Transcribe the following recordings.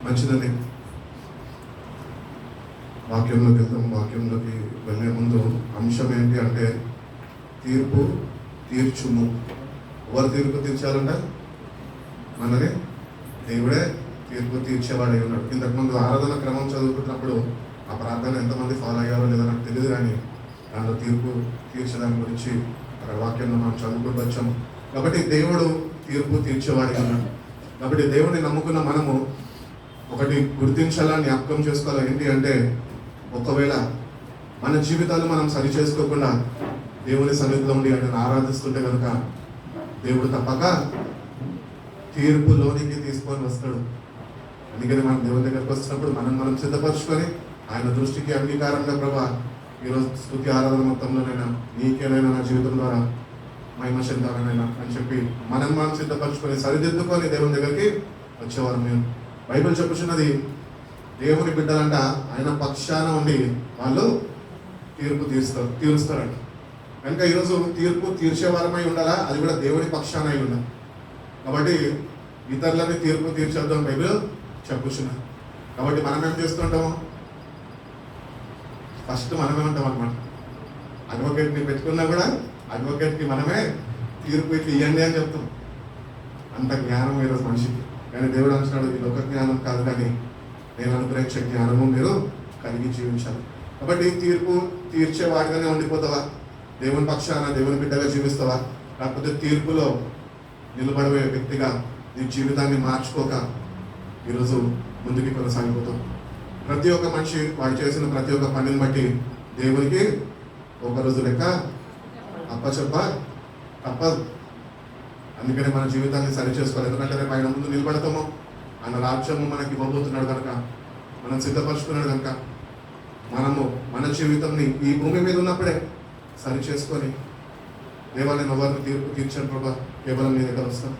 మంచిదని వాక్యంలోకి వెళ్తాం. వాక్యంలోకి వెళ్ళే ముందు అంశం ఏంటి అంటే తీర్పు తీర్చుము. ఎవరు తీర్పు తీర్చాలంట? మనని దేవుడే తీర్పు తీర్చేవాడై ఉన్నాడు. ఇంతకుముందు ఆరాధన క్రమం చదువుకున్నప్పుడు ఆ ప్రార్థన ఎంతమంది ఫాలో అయ్యారో లేదో నాకు తెలియదు, కానీ దాంట్లో తీర్పు తీర్చడాని గురించి అక్కడ వాక్యంలో మనం చదువుకుంటూ వచ్చాము. కాబట్టి దేవుడు తీర్పు తీర్చేవాడై ఉన్నాడు. కాబట్టి దేవుడిని నమ్ముకున్న మనము ఒకటి గుర్తించాలని జ్ఞాపకం చేసుకోవాలి. ఏంటి అంటే ఒకవేళ మన జీవితాలు మనం సరి చేసుకోకుండా దేవుని సన్నిధిలో ఉండి ఆయన ఆరాధిస్తుంటే కనుక దేవుడు తప్పక తీర్పులోనికి తీసుకొని వస్తాడు. అందుకని మనం దేవుని దగ్గరకు వచ్చినప్పుడు మనం సిద్ధపరచుకొని ఆయన దృష్టికి అంగీకారంగా ప్రభా ఈరోజు స్తుతి ఆరాధన మొత్తంలోనైనా నీకేనైనా నా జీవితం ద్వారా మహిమ చెందాలనైనా అని చెప్పి మనం సిద్ధపరచుకొని సరిదిద్దుకొని దేవుని దగ్గరికి వచ్చేవారు. మేము బైబిల్ చెప్పుచున్నది దేవుని బిడ్డలంట ఆయన పక్షాన ఉండి వాళ్ళు తీర్పు తీరుస్తారంట. కనుక ఈరోజు తీర్పు తీర్చేవారమై ఉండాలా, అది కూడా దేవుని పక్షాన అయి ఉండాలి. కాబట్టి ఇతరులని తీర్పు తీర్చేద్దాం బైబిల్ చెప్పుచున్నది. కాబట్టి మనం ఏం చేస్తుంటాము? ఫస్ట్ మనమే ఉంటాం అనమాట. అడ్వకేట్ని పెట్టుకున్నా కూడా అడ్వకేట్కి మనమే తీర్పు ఇట్లా ఇవ్వండి అని చెప్తాం. అంత జ్ఞానం ఈరోజు మనిషికి. కానీ దేవుడు అంటున్నాడు ఇది ఒక జ్ఞానం కాదు, కానీ నేను అనుగ్రహించే జ్ఞానము మీరు కలిగి జీవించాలి. కాబట్టి తీర్పు తీర్చే వాడిగానే ఉండిపోతావా? దేవుని పక్షాన దేవుని బిడ్డగా జీవిస్తావా? లేకపోతే తీర్పులో నిలబడే వ్యక్తిగా నీ జీవితాన్ని మార్చుకోక ఈరోజు ముందుకి కొనసాగిపోతాం. ప్రతి ఒక్క మనిషి వాడు చేసిన ప్రతి ఒక్క పనిని బట్టి దేవునికి ఒకరోజు లెక్క అప్పచెప్ప తప్పదు. అందుకని మన జీవితాన్ని సరి చేసుకోవాలి. ఎందుకంటే రేపు ఆయన ముందు నిలబడతాము, ఆయన రాజ్యము మనకి ఇవ్వబోతున్నాడు కనుక, మనం సిద్ధపరుచుకున్నాడు కనుక మనము మన జీవితంని ఈ భూమి మీద ఉన్నప్పుడే సరి చేసుకొని దేవా నేను ఎవరిని తీర్పు తీర్చాను ప్రభా, కేవలం నీ దగ్గర వస్తాను,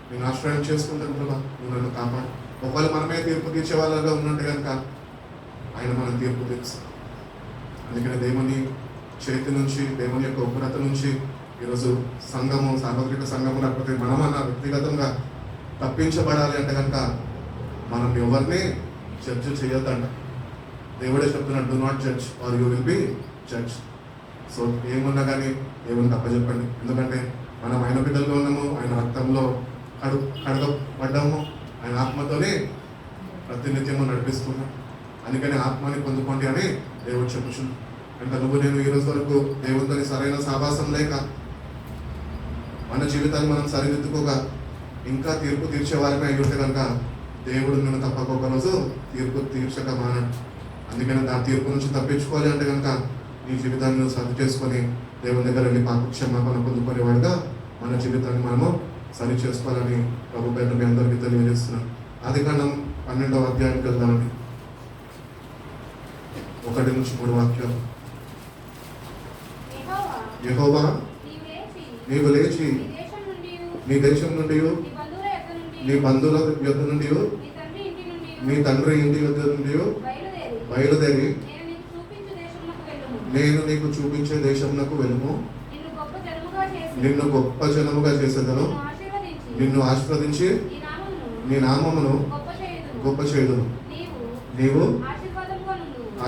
నేను ఆశ్రయం చేసుకుంటాను ప్రభా, నువ్వు నన్ను కాపాడు. ఒకవేళ మనమే తీర్పు తీర్చే వాళ్ళగా ఉన్నట్టు కనుక ఆయన మనం తీర్పు తీరుస్తాం. అందుకని దేవుని చేతి నుంచి దేవుని యొక్క ఉగ్రత నుంచి ఈరోజు సంఘము, సార్వత్రిక సంఘము లేకపోతే మనమన్న వ్యక్తిగతంగా తప్పించబడాలి అంటే కనుక మనం ఎవరిని జడ్జ్ చేయొద్దంట. దేవుడే చెప్తున్నాడు, do not judge or you will be judge. So ఏమున్నా కానీ దేవుని తప్పచెప్పండి. ఎందుకంటే మనం ఆయన బిడ్డల్లో ఉన్నాము, ఆయన రక్తంలో కడగబడ్డాము, ఆయన ఆత్మతోనే ప్రతినిత్యము నడిపిస్తున్నాం. అందుకని ఆత్మని పొందుకోండి అని దేవుడు చెప్పుచున్నాడు. అంటే నువ్వు నేను ఈరోజు వరకు దేవునితో సరైన సావాసం లేక మన జీవితాన్ని మనం సరిదిద్దుకోగా ఇంకా తీర్పు తీర్చే వారిని అయి ఉంటే కనుక దేవుడు నన్ను తప్పక ఒకరోజు తీర్పు తీర్చక మానడు. అందుకని ఆ తీర్పు నుంచి తప్పించుకోవాలి అంటే కనుక నీ జీవితాన్ని నువ్వు సరి చేసుకొని దేవుని దగ్గర వెళ్ళి పాప క్షమాపణ పొందుకునేవాడుగా మన జీవితాన్ని మనము సరి చేసుకోవాలని ప్రభు పేరు మీ అందరికీ తెలియజేస్తున్నాను. ఆదికాండం 12వ అధ్యాయానికి వెళ్దామండి. 1-3 వాక్యాలు. యెహోవా నీవు లేచి నీ దేశం నుండి నీ బంధువుల యొద్ద నుండి నీ తండ్రి ఇంటి యొద్ద నుండి బయలుదేరి నేను నీకు చూపించే దేశమునకు వెళ్ళుము, నిన్ను గొప్ప జనముగా చేసేదను, నిన్ను ఆశీర్వదించి నీ నామమును గొప్ప చేయుదును, నీవు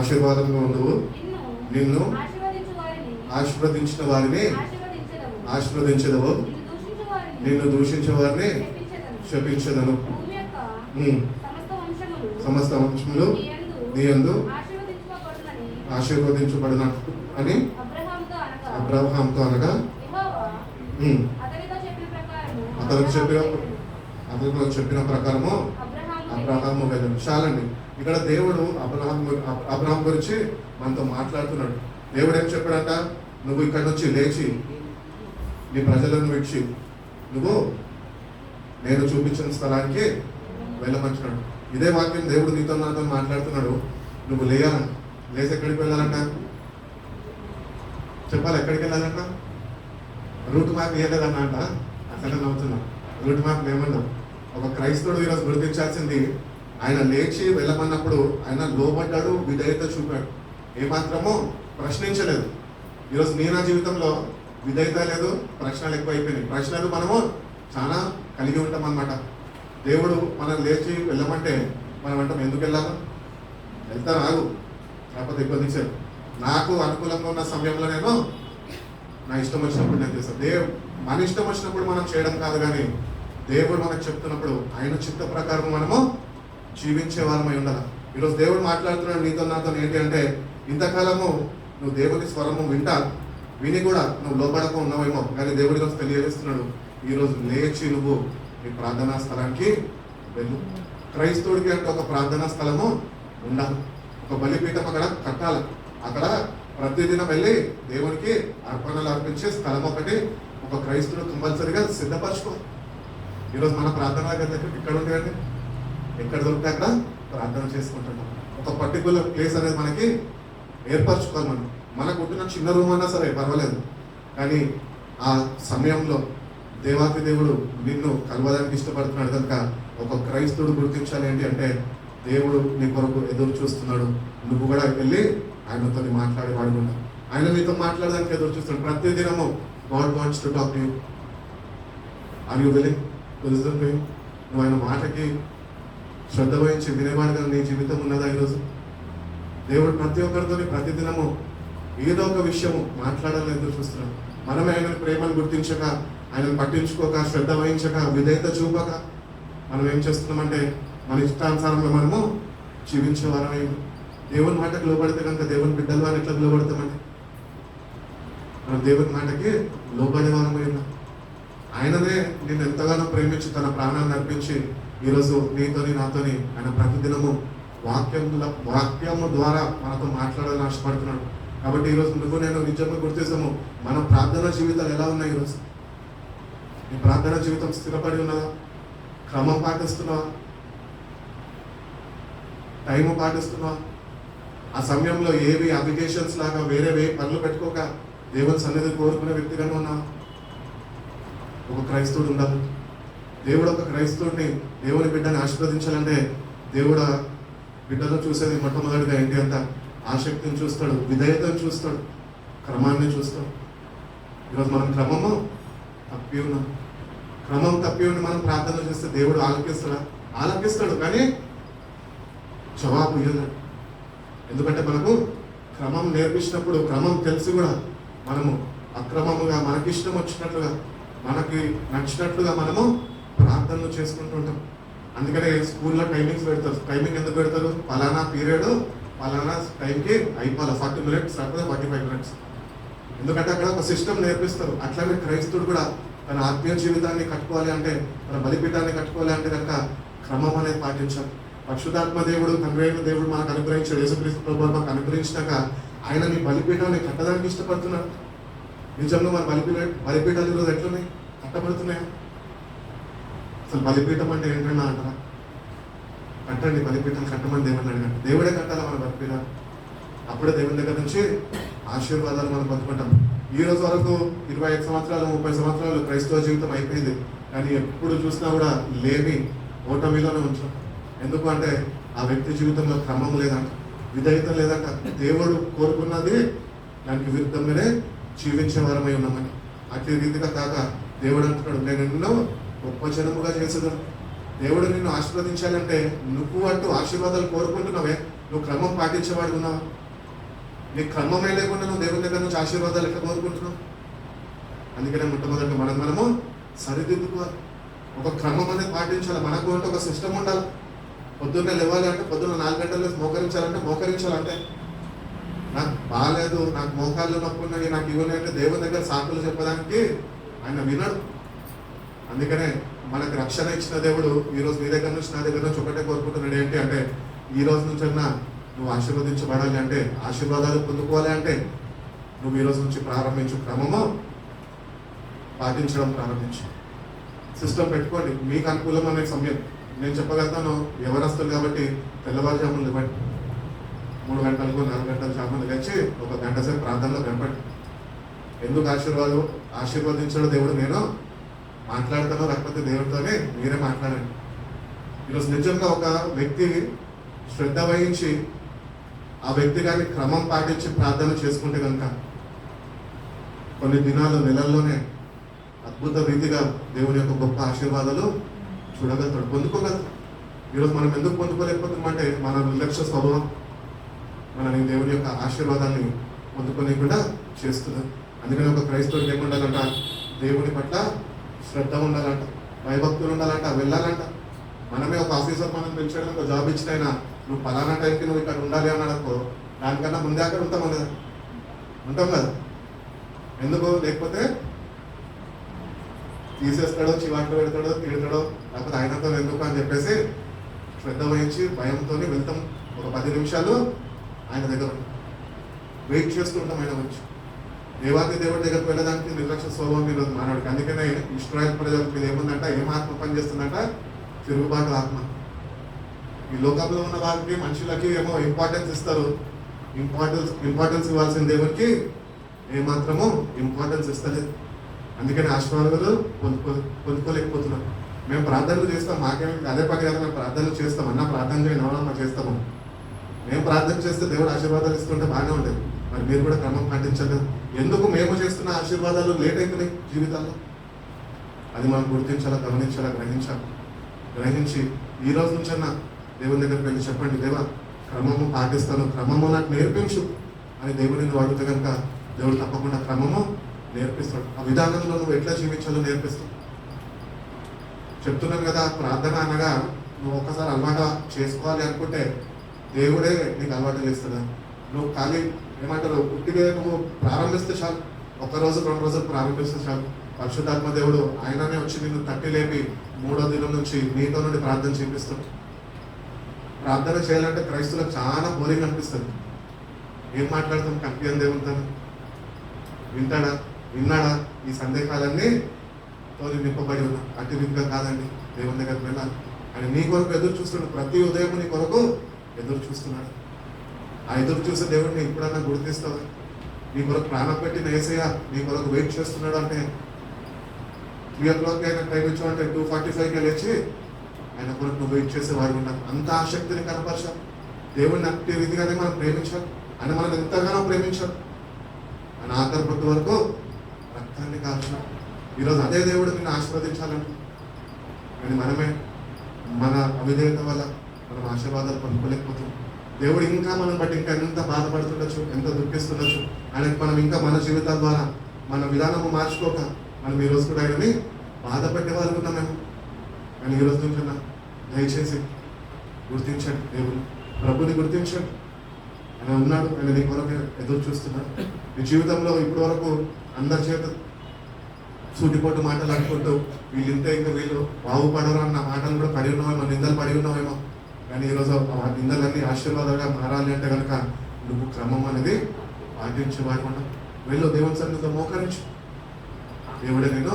ఆశీర్వాదంగా ఉండువు, నిన్ను ఆశీర్వదించిన వారిని ఆశీర్వదించదవు, నిన్ను దూషించే వారిని శపించదను, సమస్త వంశములు నీ యందు ఆశీర్వదించబడినట్టు అని అబ్రహాంతో అనగా అతనికి చెప్పిన ప్రకారము అబ్రహాము వెళ్ళను. చాలండి. ఇక్కడ దేవుడు అబ్రహాం గురించి మనతో మాట్లాడుతున్నాడు. దేవుడు ఏం చెప్పాడంట? నువ్వు ఇక్కడ నుంచి లేచి నీ ప్రజలను విడిచి నువ్వు నేను చూపించిన స్థలానికి వెళ్ళమంటున్నాడు. ఇదే వాక్యం దేవుడు నీతో నాతో మాట్లాడుతున్నాడు. నువ్వు లేయాలంట. లేచి ఎక్కడికి వెళ్ళాలంట? చెప్పాలి, ఎక్కడికి వెళ్ళాలంట? రూట్ మ్యాప్ వేయలేదన్న అంట. అసలు నవ్వుతున్నా. రూట్ మ్యాప్ ఏమన్నా ఒక క్రైస్తవుడు ఈరోజు గుర్తించాల్సింది, ఆయన లేచి వెళ్ళమన్నప్పుడు ఆయన లోబడ్డాడు, విధేయత చూపాడు, ఏమాత్రమో ప్రశ్నించలేదు. ఈరోజు నా జీవితంలో విధేయత లేదు, ప్రశ్నలు ఎక్కువైపోయినాయి. ప్రశ్నలు మనము చాలా కలిగి ఉంటాం అన్నమాట. దేవుడు మనం లేచి వెళ్ళమంటే మనం అంటాం ఎందుకు వెళ్ళాలా, వెళ్తాను ఆగు, కాకపోతే ఎక్కువ దించారు, నాకు అనుకూలంగా ఉన్న సమయంలో నేను నా ఇష్టం వచ్చినప్పుడు నేను చేస్తాను. మన ఇష్టం వచ్చినప్పుడు మనం చేయడం కాదు, కానీ దేవుడు మనకు చెప్తున్నప్పుడు ఆయన చిత్త ప్రకారం మనము జీవించే వారమై ఉండాలి. ఈరోజు దేవుడు మాట్లాడుతున్నాడు నీతో నాతో ఏంటి అంటే, ఇంతకాలము నువ్వు దేవుని స్వరము విని కూడా నువ్వు లోబడక ఉన్నావేమో, కానీ దేవుడి ఈరోజు తెలియజేస్తున్నాడు, ఈరోజు లేచి నువ్వు నీ ప్రార్థనా స్థలానికి వెళ్ళు. క్రైస్తవుడికి అంటే ఒక ప్రార్థనా స్థలము ఉండాలి, ఒక బలిపీఠం అక్కడ కట్టాలి, అక్కడ ప్రతిదినం వెళ్ళి దేవునికి అర్పణలు అర్పించే స్థలం ఒకటి ఒక క్రైస్తవుడు కంపల్సరీగా సిద్ధపరచుకో. ఈరోజు మన ప్రార్థన దగ్గర ఎక్కడ ఉంటాయండి, ఎక్కడ దొరికితే అక్కడ ప్రార్థన చేసుకుంటున్నాం. ఒక పర్టికులర్ ప్లేస్ అనేది మనకి ఏర్పరచుకోవాలి. మనకు ఉంటున్న చిన్న రూమ్ అన్నా సరే పర్వాలేదు, కానీ ఆ సమయంలో దేవాతి దేవుడు నిన్ను కలవడానికి ఇష్టపడుతున్నాడు కనుక ఒక క్రైస్తవుడు గుర్తించాలి ఏంటి అంటే, దేవుడు నీ కొరకు ఎదురు చూస్తున్నాడు, నువ్వు కూడా వెళ్ళి ఆయనతో మాట్లాడేవాడు కూడా, ఆయన నీతో మాట్లాడడానికి ఎదురు చూస్తున్నాడు. ప్రతి దినము God wants to talk to you. Are you willing to listen to him? నువ్వు ఆయన మాటకి శ్రద్ధ వహించి వినేవాడుగా నీ జీవితం ఉన్నదా ఈరోజు? దేవుడు ప్రతి ఒక్కరితో ప్రతి దినము ఏదో ఒక విషయము మాట్లాడాలని ఎదురు చూస్తున్నాడు. మనమే ఆయన ప్రేమను గుర్తించక, ఆయనను పట్టించుకోక, శ్రద్ధ వహించక, విధేయత చూపక మనం ఏం చేస్తున్నామంటే మన ఇష్టానుసారంలో మనము జీవించే వారమై దేవుని మాటకు లోబడితే కనుక దేవుని బిడ్డలు వారు ఎట్లా లోబడతామండి? మనం దేవుని మాటకి లోబడే వారమై ఉన్నాం. ఆయననే నేను ఎంతగానో ప్రేమించి తన ప్రాణాన్ని అర్పించి ఈరోజు నీతోని నాతోని ఆయన ప్రతిదినము వాక్యము ద్వారా మనతో మాట్లాడాలని ఆశపడుతున్నాడు. కాబట్టి ఈరోజు నువ్వు నేను నిజంగా గుర్తిస్తాము, మన ప్రార్థనా జీవితాలు ఎలా ఉన్నాయి? ఈరోజు నీ ప్రార్థనా జీవితం స్థిరపడి ఉన్నదా? క్రమం పాటిస్తున్నావా? టైము పాటిస్తున్నావా? ఆ సమయంలో ఏవి అప్లికేషన్స్ లాగా వేరే పనులు పెట్టుకోక దేవుని సన్నిధి కోరుకునే వ్యక్తిగానే ఉన్నావా? ఒక క్రైస్తవుడు ఉండాలి. దేవుడు ఒక క్రైస్తవుడిని, దేవుని బిడ్డని ఆశీర్వదించాలంటే దేవుడు బిడ్డను చూసేది మొట్టమొదటిగా ఏంటి అంత ఆసక్తిని చూస్తాడు, విధేయతను చూస్తాడు, క్రమాన్ని చూస్తాడు. ఈరోజు మనం క్రమం తప్పి ఉండి మనం ప్రార్థన చేస్తే దేవుడు ఆలకిస్తాడు, కానీ జవాబు ఇవ్వలేడు. ఎందుకంటే మనకు క్రమం నేర్పించినప్పుడు, క్రమం తెలిసి కూడా మనము అక్రమముగా మనకిష్టం వచ్చినట్లుగా, మనకి నచ్చినట్లుగా మనము ప్రార్థనలు చేసుకుంటుంటాం. అందుకనే స్కూల్లో టైమింగ్స్ పెడతారు. టైమింగ్ ఎందుకు పెడతారు? పలానా పీరియడ్ పలానా టైంకి అయిపోవాలి, 40 minutes లేకపోతే 45 minutes. ఎందుకంటే అక్కడ ఒక సిస్టమ్ నేర్పిస్తారు. అట్లానే క్రైస్తవుడు కూడా తన ఆత్మీయ జీవితాన్ని కట్టుకోవాలి అంటే, తన బలిపీఠాన్ని కట్టుకోవాలి అంటే కనుక క్రమం అనేది పాటించాలి. పరిశుద్ధాత్మ దేవుడు, తండ్రి అయిన దేవుడు మనకు అనుగ్రహించాడు. యేసుక్రీస్తు ప్రభువు మనకు అనుగ్రహించినాక ఆయన నీ బలిపీఠాన్ని కట్టడానికి ఇష్టపడుతున్నాడు. నిజంగా మన బలిపీఠాలు ఈరోజు ఎట్లున్నాయి? కట్టబడుతున్నాయా? అసలు బలిపీఠం అంటే ఏంటన్నా అంటారా? కట్టండి, బలిపీఠాలు కట్టమని దేవుడిని అడగండి. దేవుడే కట్టాలా మన బలిపీఠాలు. అప్పుడే దేవుని దగ్గర నుంచి ఆశీర్వాదాలు మనం పొందుకుంటాం. ఈ రోజు వరకు 25 సంవత్సరాలు 30 సంవత్సరాలు క్రైస్తవ జీవితం అయిపోయింది, కానీ ఎప్పుడు చూసినా కూడా లేమి ఓటమిలోనే ఉంచాం. ఎందుకు అంటే ఆ వ్యక్తి జీవితంలో క్రమం లేదంట, విధేయత లేదంట. దేవుడు కోరుకున్నది దానికి విరుద్ధంగానే జీవించే వారమై ఉన్నామని. అతి రీతిగా కాక దేవుడు అంటున్నాడు, నేను నిన్ను గొప్ప జనముగా చేసేదాను. దేవుడు నిన్ను ఆశీర్వదించాలంటే నువ్వు అంటూ ఆశీర్వాదాలు కోరుకుంటున్నావే, నువ్వు క్రమం పాటించేవాడు ఉన్నావు. నీ క్రమమే లేకుండా నువ్వు దేవుని దగ్గర నుంచి ఆశీర్వాదాలు ఎట్లా కోరుకుంటున్నావు? అందుకనే మొట్టమొదటి మనము సరిదిద్దుకోవాలి. ఒక క్రమం అనేది పాటించాలి. మనకు అంటే ఒక సిస్టమ్ ఉండాలి. పొద్దున్నే లేవాలి అంటే పొద్దున్న 4 గంటలు మోకరించాలంటే నాకు బాగాలేదు, నాకు మోకాళ్ళు నొప్పి ఉన్నాయి, నాకు ఇవన్నీ అంటే దేవుని దగ్గర సాకులు చెప్పడానికి ఆయన వినడు. అందుకనే మనకు రక్షణ ఇచ్చిన దేవుడు ఈరోజు నీ దగ్గర నుంచి నా దగ్గర నుంచి ఒకటే కోరుకుంటున్నాడు ఏంటి అంటే, ఈ రోజు నుంచైనా నువ్వు ఆశీర్వదించబడాలి అంటే, ఆశీర్వాదాలు పొందుకోవాలి అంటే నువ్వు ఈ రోజు నుంచి ప్రారంభించు, క్రమము పాటించడం ప్రారంభించు. సిస్టమ్ పెట్టుకోండి, మీకు అనుకూలమైన సమయం. నేను చెప్పగలుగుతాను, ఎవరస్తులు కాబట్టి తెల్లవారుజాములు ఇవ్వండి, 3 గంటలకు 4 గంటల జాములు లేచి 1 గంట సేపు ప్రార్థనలో గడపండి. ఎందుకు ఆశీర్వదించడం దేవుడు? నేను మాట్లాడతానో లేకపోతే దేవుడితోనే మీరే మాట్లాడండి. ఈరోజు నిజంగా ఒక వ్యక్తి శ్రద్ధ వహించి ఆ వ్యక్తి కానీ క్రమం పాటించి ప్రార్థన చేసుకుంటే కనుక కొన్ని దినాలు, నెలల్లోనే అద్భుత రీతిగా దేవుని యొక్క గొప్ప ఆశీర్వాదాలు చూడగలుగుతాడు, పొందుకోగలుగుతాడు. ఈరోజు మనం ఎందుకు పొందుకోలేకపోతున్నామంటే మన నిర్లక్ష్య స్వభావం మనని దేవుని యొక్క ఆశీర్వాదాన్ని పొందుకోలేకుండా చేస్తున్నారు. అందుకని ఒక క్రైస్తవుడికి ఏముండాలంట? దేవుని పట్ల శ్రద్ధ ఉండాలంట, భయభక్తులు ఉండాలంట, వెళ్ళాలంట. మనమే ఒక ఆఫీసర్ మనం పిలిచాడు, ఒక జాబ్ ఇచ్చినైనా నువ్వు పలానా టైంకి నువ్వు ఇక్కడ ఉండాలి అన్నాడనుకో, దానికన్నా ముందే అక్కడ ఉంటాం కదా, ఉంటాం కదా. ఎందుకు? లేకపోతే తీసేస్తాడో, చివాట్లు పెడతాడో, తిడతాడో, లేకపోతే ఆయనతో ఎందుకు అని చెప్పేసి శ్రద్ధ వహించి భయంతో వెళ్తాం. ఒక 10 నిమిషాలు ఆయన దగ్గర వెయిట్ చేస్తూ ఉంటాం ఆయన గురించి. దేవాది దేవుడి దగ్గరకు వెళ్ళడానికి నిర్లక్ష్య స్వభావం ఈరోజు మానవుడికి. అందుకనే ఇశ్రాయేల్ ప్రజలకు మీద ఏముందంట? ఏం ఆత్మ పని చేస్తుందంట? తిరుగుబాటు ఆత్మ. ఈ లోకంలో ఉన్న వారికి, మనుషులకి ఏమో ఇంపార్టెన్స్ ఇస్తారు, ఇంపార్టెన్స్ ఇవ్వాల్సిన దేవుడికి ఏమాత్రమో ఇంపార్టెన్స్ ఇస్తలేదు. అందుకని ఆశీర్వాదాలు పొందుకోలేకపోతున్నాం. మేము ప్రార్థనలు చేస్తాం, మాకేమి అదే పని కదా, మేము ప్రార్థనలు చేస్తాం. అన్న ప్రార్థన చేయడం ఎవరన్నా చేస్తాము. మేము ప్రార్థన చేస్తే దేవుడు ఆశీర్వాదాలు ఇస్తుంటే బాగానే ఉండేది. మరి మీరు కూడా క్రమం పాటించలేదు. ఎందుకు మేము చేస్తున్న ఆశీర్వాదాలు లేట్ అవుతున్నాయి జీవితాల్లో? అది మనం గుర్తించాలా, గమనించాలా, గ్రహించి ఈ రోజు నుంచన్నా దేవుని దగ్గరికి వెళ్ళి చెప్పండి, దేవా క్రమము పాటిస్తాను, క్రమము నాకు నేర్పించు అని దేవుడిని నువ్వు అడిగితే కనుక దేవుడు తప్పకుండా క్రమము నేర్పిస్తాడు. ఆ విధానంలో నువ్వు ఎట్లా జీవించాలో నేర్పిస్తావు. చెప్తున్నాను కదా, ప్రార్థన అనగా నువ్వు ఒక్కసారి అలవాటు చేసుకోవాలి అనుకుంటే దేవుడే నీకు అలవాటు చేస్తుందా? నువ్వు ఖాళీ ఏమంటారు, పుట్టిగా నువ్వు ప్రారంభిస్తే చాలు, 1 రోజు 2 రోజులు ప్రారంభిస్తే చాలు. పరిశుద్ధాత్మ దేవుడు ఆయననే వచ్చి నిన్ను తట్టి లేపి 3వ దినం నుంచి నీతో నుండి ప్రార్థన చేపిస్తాడు. ప్రార్థన చేయాలంటే క్రైస్తులకు చాలా బోరింగ్ అనిపిస్తుంది. ఏం మాట్లాడతాం? కనిపించని దేవునితో వింటాడా, విన్నాడా? ఈ సందేహాలన్నీ తోని నింపబడి ఉన్నా. అటు విధిగా కాదండి, దేవుని దగ్గరికి వెళ్ళాలి. అని నీ కొరకు ఎదురు చూస్తున్నాడు. ప్రతి ఉదయం నీ కొరకు ఎదురు చూస్తున్నాడు. ఆ ఎదురు చూసే దేవుడిని ఎప్పుడన్నా గుర్తిస్తావా? నీ కొరకు ప్రాణం పెట్టిన యేసయ్య నీ కొరకు వెయిట్ చేస్తున్నాడు అంటే 3 o'clock ఆయన టైం ఇచ్చామంటే 2:45కి లేచి ఆయన కొరకు నువ్వు వెయిట్ చేసేవాడు ఉన్నాను. అంత ఆసక్తిని కనపరచాలి. దేవుడిని అట్టి రీతిగానే మనం ప్రేమించాలి. ఆయన మనం ఎంతగానో ప్రేమించాలి. ఆయన ఆఖరి పొద్దు వరకు రక్తాన్ని కాల్చాలి. ఈరోజు అదే దేవుడు నిన్ను ఆశీర్వదించాలంటే, కానీ మనమే మన అవిధేయత వల్ల మనం ఆశీర్వాదాలు పొందుకోలేకపోతున్నాం. దేవుడు ఇంకా మనం బట్టి ఇంకా ఎంత బాధపడుతుండొచ్చు, ఎంత దుఃఖిస్తుండొచ్చు. ఆయనకి మనం ఇంకా మన జీవితాల ద్వారా మన విధానము మార్చుకోక మనం ఈరోజు కూడా ఆయనని బాధపడే వాళ్ళు ఉన్నామేమో. కానీ ఈరోజు నుంచి దయచేసి గుర్తించండి, దేవుడు ప్రభుని గుర్తించండి. ఆయన ఉన్నాడు, ఆయన నీ కొరకు ఎదురు చూస్తున్నాడు. నీ జీవితంలో ఇప్పటి వరకు అందరి చేత సూటిపోటు మాటలు అనుకుంటూ వీళ్ళు ఇంతే, ఇంకా వీళ్ళు బాగుపడరు అన్న మాటలు కూడా పడి ఉన్నామేమో, నిందలు పడి ఉన్నామేమో. కానీ ఈరోజు ఆ నిందలన్నీ ఆశీర్వాదంగా మారాలి అంటే కనుక నువ్వు క్రమం అనేది పాటించేవాడకుండా వెళ్ళు. దేవుని సన్నిధిలో మోకరించు, దేవుడే నేను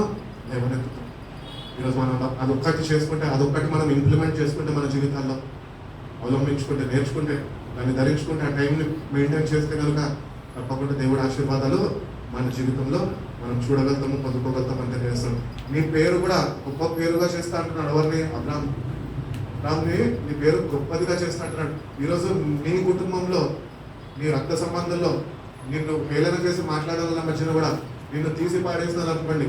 లేవనెత్తుతాను. ఈరోజు మనం అదొక్కటి చేసుకుంటే, అదొక్కటి మనం ఇంప్లిమెంట్ చేసుకుంటే, మన జీవితాల్లో అవలంబించుకుంటే, నేర్చుకుంటే, దాన్ని ధరించుకుంటే, ఆ టైంని మెయింటైన్ చేస్తే కనుక తప్పకుండా దేవుడి ఆశీర్వాదాలు మన జీవితంలో మనం చూడగలుగుతాము, పొందుకోగలుగుతాం అంటే చేస్తాం. నీ పేరు కూడా గొప్ప పేరుగా చేస్తా అంటున్నాడు. ఎవరిని? అబ్రాహాంని నీ పేరు గొప్పదిగా చేస్తా అంటున్నాడు. ఈరోజు నీ కుటుంబంలో, నీ రక్త సంబంధంలో నిన్ను హేళన చేసి మాట్లాడే వాళ్ళ మధ్యన కూడా నిన్ను తీసి పాడేస్తున్నారు అనుకోండి,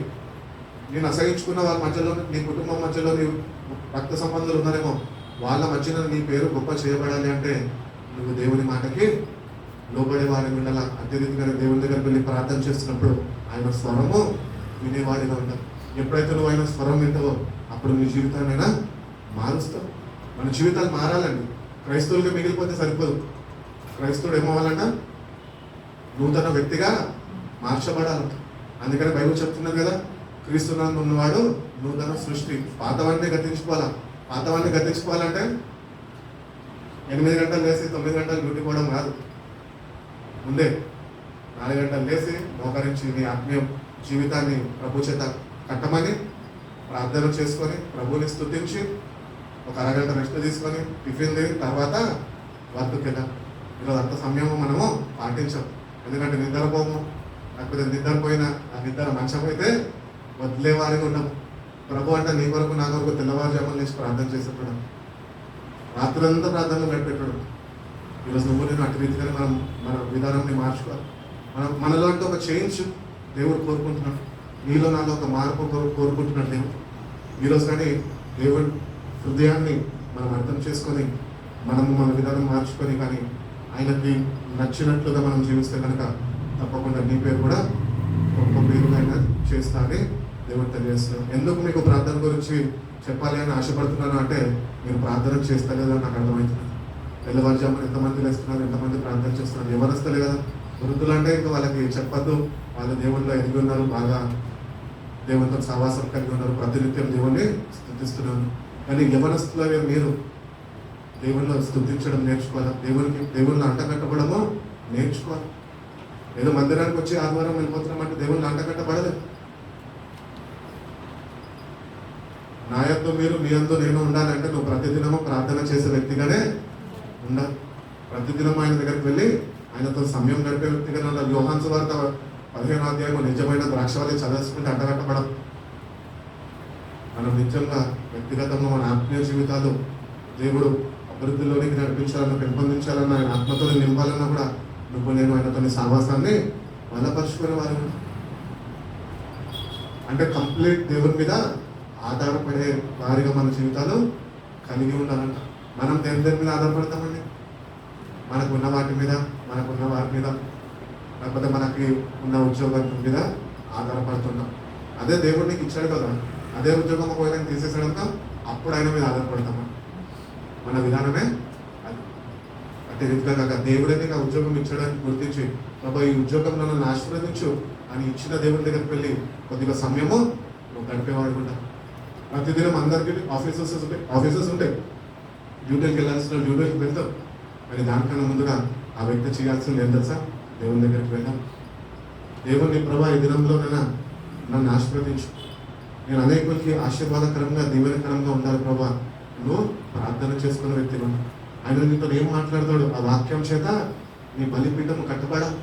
నేను అసహించుకున్న వాళ్ళ మధ్యలో, నీ కుటుంబం మధ్యలో నీ రక్త సంబంధాలు ఉన్నారేమో, వాళ్ళ మధ్యన నీ పేరు గొప్ప చేయబడాలి అంటే నువ్వు దేవుని మాటకి లోబడే వారిని ఉండాల. అదే రీతిగానే దేవుని దగ్గరికి వెళ్ళి ప్రార్థన చేస్తున్నప్పుడు ఆయన స్వరము వినేవాడిగా ఉంటావు. ఎప్పుడైతే నువ్వు ఆయన స్వరం వింటావో అప్పుడు నీ జీవితాన్నైనా మారుస్తావు. మన జీవితాలు మారాలండి. క్రైస్తవులుగా మిగిలిపోతే సరిపోదు. క్రైస్తవుడు ఏమవ్వాలంట? నూతన వ్యక్తిగా మార్చబడాలంట. అందుకని బైబిల్ చెప్తున్నది కదా, క్రీస్తునందు ఉన్నవాడు నూతన సృష్టి. పాతవాన్ని గతించుకోవాలా. పాతవాన్ని గతించుకోవాలంటే 8 గంటలు లేసి 9 గంటలు డ్యూటీపోవడం కాదు. ముందే 4 గంటలు లేసి మోకరించి నీ ఆత్మీయ జీవితాన్ని ప్రభు చేత కట్టమని ప్రార్థన చేసుకొని ప్రభుని స్తుతించి ఒక అరగంట రెస్ట్ తీసుకొని టిఫిన్ తిని తర్వాత వర్క్కి వెళ్ళాలి. ఈరోజు అంత సమయం మనము పాటించాం. ఎందుకంటే నిద్రపోము, లేకపోతే నిద్రపోయిన ఆ నిద్ర మంచం అయితే వదిలేవారిగా ఉన్నాము. ప్రభు అంటే నీ కొరకు నా కొరకు తెల్లవారుజామున లేచి ప్రార్థన చేసేటడం, రాత్రంతా ప్రార్థనలు గడిపెట్టడం. ఈరోజు నువ్వు నేను అటు రీతిగానే మనం మన విధానాన్ని మార్చుకోవాలి. మనలో అంటే ఒక చేంజ్ దేవుడు కోరుకుంటున్నాడు. నీలో నాలో ఒక మార్పు కోరుకుంటున్నాడు దేవుడు. ఈరోజు కానీ దేవుడు హృదయాన్ని మనం అర్థం చేసుకొని మనము మన విధానం మార్చుకొని కానీ ఆయనకి నచ్చినట్లుగా మనం జీవిస్తే కనుక తప్పకుండా నీ పేరు కూడా గొప్ప పేరుగా ఆయన చేస్తా అని దేవుడు తెలియజేస్తున్నాం. ఎందుకు మీకు ప్రార్థన గురించి చెప్పాలి అని ఆశపడుతున్నాను అంటే మీరు ప్రార్థన చేస్తలేదో నాకు అర్థమవుతుంది. తెల్లవారుజామున ఎంతమంది లేస్తున్నారు, ఎంతమంది ప్రార్థన చేస్తున్నారు, ఎవరు వస్తలే కదా. వృద్ధులు అంటే ఇంకా వాళ్ళకి చెప్పద్దు, వాళ్ళు దేవుళ్ళలో ఎదిగి ఉన్నారు, బాగా దేవునితో సహవాసం కలిగి ఉన్నారు, ప్రతినిత్యం దేవుణ్ణి స్తుతిస్తున్నారు. కానీ యవనస్తులుగా మీరు దేవుణ్ణి స్తుతించడం నేర్చుకోవాలి, దేవుణ్ణి అంటగట్టబడము నేర్చుకోవాలి. ఏదో మందిరానికి వచ్చి ఆదివారం వెళ్ళిపోతున్నామంటే దేవుణ్ణి అంటగట్టబడలేదు. నా యందు మీరు, మీ యందు నేను ఉండాలంటే నువ్వు ప్రతిదినము ప్రార్థన చేసే వ్యక్తిగానే ఉండాలి. ప్రతిదినం ఆయన దగ్గరికి వెళ్ళి ఆయనతో సమయం గడిపే వ్యక్తిగానే ఉండాలి. యోహాను సువార్త 15వ అధ్యాయం నిజమైన ద్రాక్షవల్లి చదవసుకుంటే అంటగట్టబడం. మనం నిజంగా వ్యక్తిగతంగా మన ఆత్మీయ జీవితాలు దేవుడు అభివృద్ధిలోనికి నడిపించాలన్నా, పెంపొందించాలన్నా, ఆయన ఆత్మతో నింపాలన్నా కూడా నువ్వు నేను ఆయనతో సహవాసాన్ని బలపరుచుకునే వారు. అంటే కంప్లీట్ దేవుని మీద ఆధారపడే వారిగా మన జీవితాలు కలిగి ఉండాలంట. మనం దేని మీద ఆధారపడతామండి? మనకున్న వాటి మీద, మనకున్న వారి మీద, లేకపోతే మనకి ఉన్న ఉద్యోగం మీద ఆధారపడుతున్నాం. అదే దేవుడు నీకు ఇచ్చాడు కదా, అదే ఉద్యోగం ఒకవేళ తీసేసాడంట అప్పుడు ఆయన మీద ఆధారపడతామా? మన విధానమే అది. అంటే ఎందుకంటే దేవుడే నీకు ఆ ఉద్యోగం ఇచ్చడానికి గుర్తించి బాబా ఈ ఉద్యోగంలో నన్ను ఆశీర్వదించు అని ఇచ్చిన దేవుడి దగ్గరికి వెళ్ళి కొద్దిగా సమయము నువ్వు గడిపేవాడు కూడా. ప్రతిదినం అందరికీ ఆఫీసెస్ ఉంటాయి, డ్యూటీకి వెళ్ళాల్సిన డ్యూటీకి వెళ్తాం. మరి దానికన్నా ముందుగా ఆ వ్యక్తి చేయాల్సింది ఏం తెలుసా? దేవుని దగ్గరికి వెళ్దాం. దేవుని ప్రభా ఈ దినంలోనైనా నన్ను ఆశీర్వదించు, నేను అనేకులకి ఆశీర్వాదకరంగా దీవెనకరంగా ఉండాలి ప్రభా. నువ్వు ప్రార్థన చేసుకున్న వ్యక్తిగా ఆయన నీతో ఏం మాట్లాడతాడు? ఆ వాక్యం చేత నీ బలిపీఠం కట్టుబడాలి.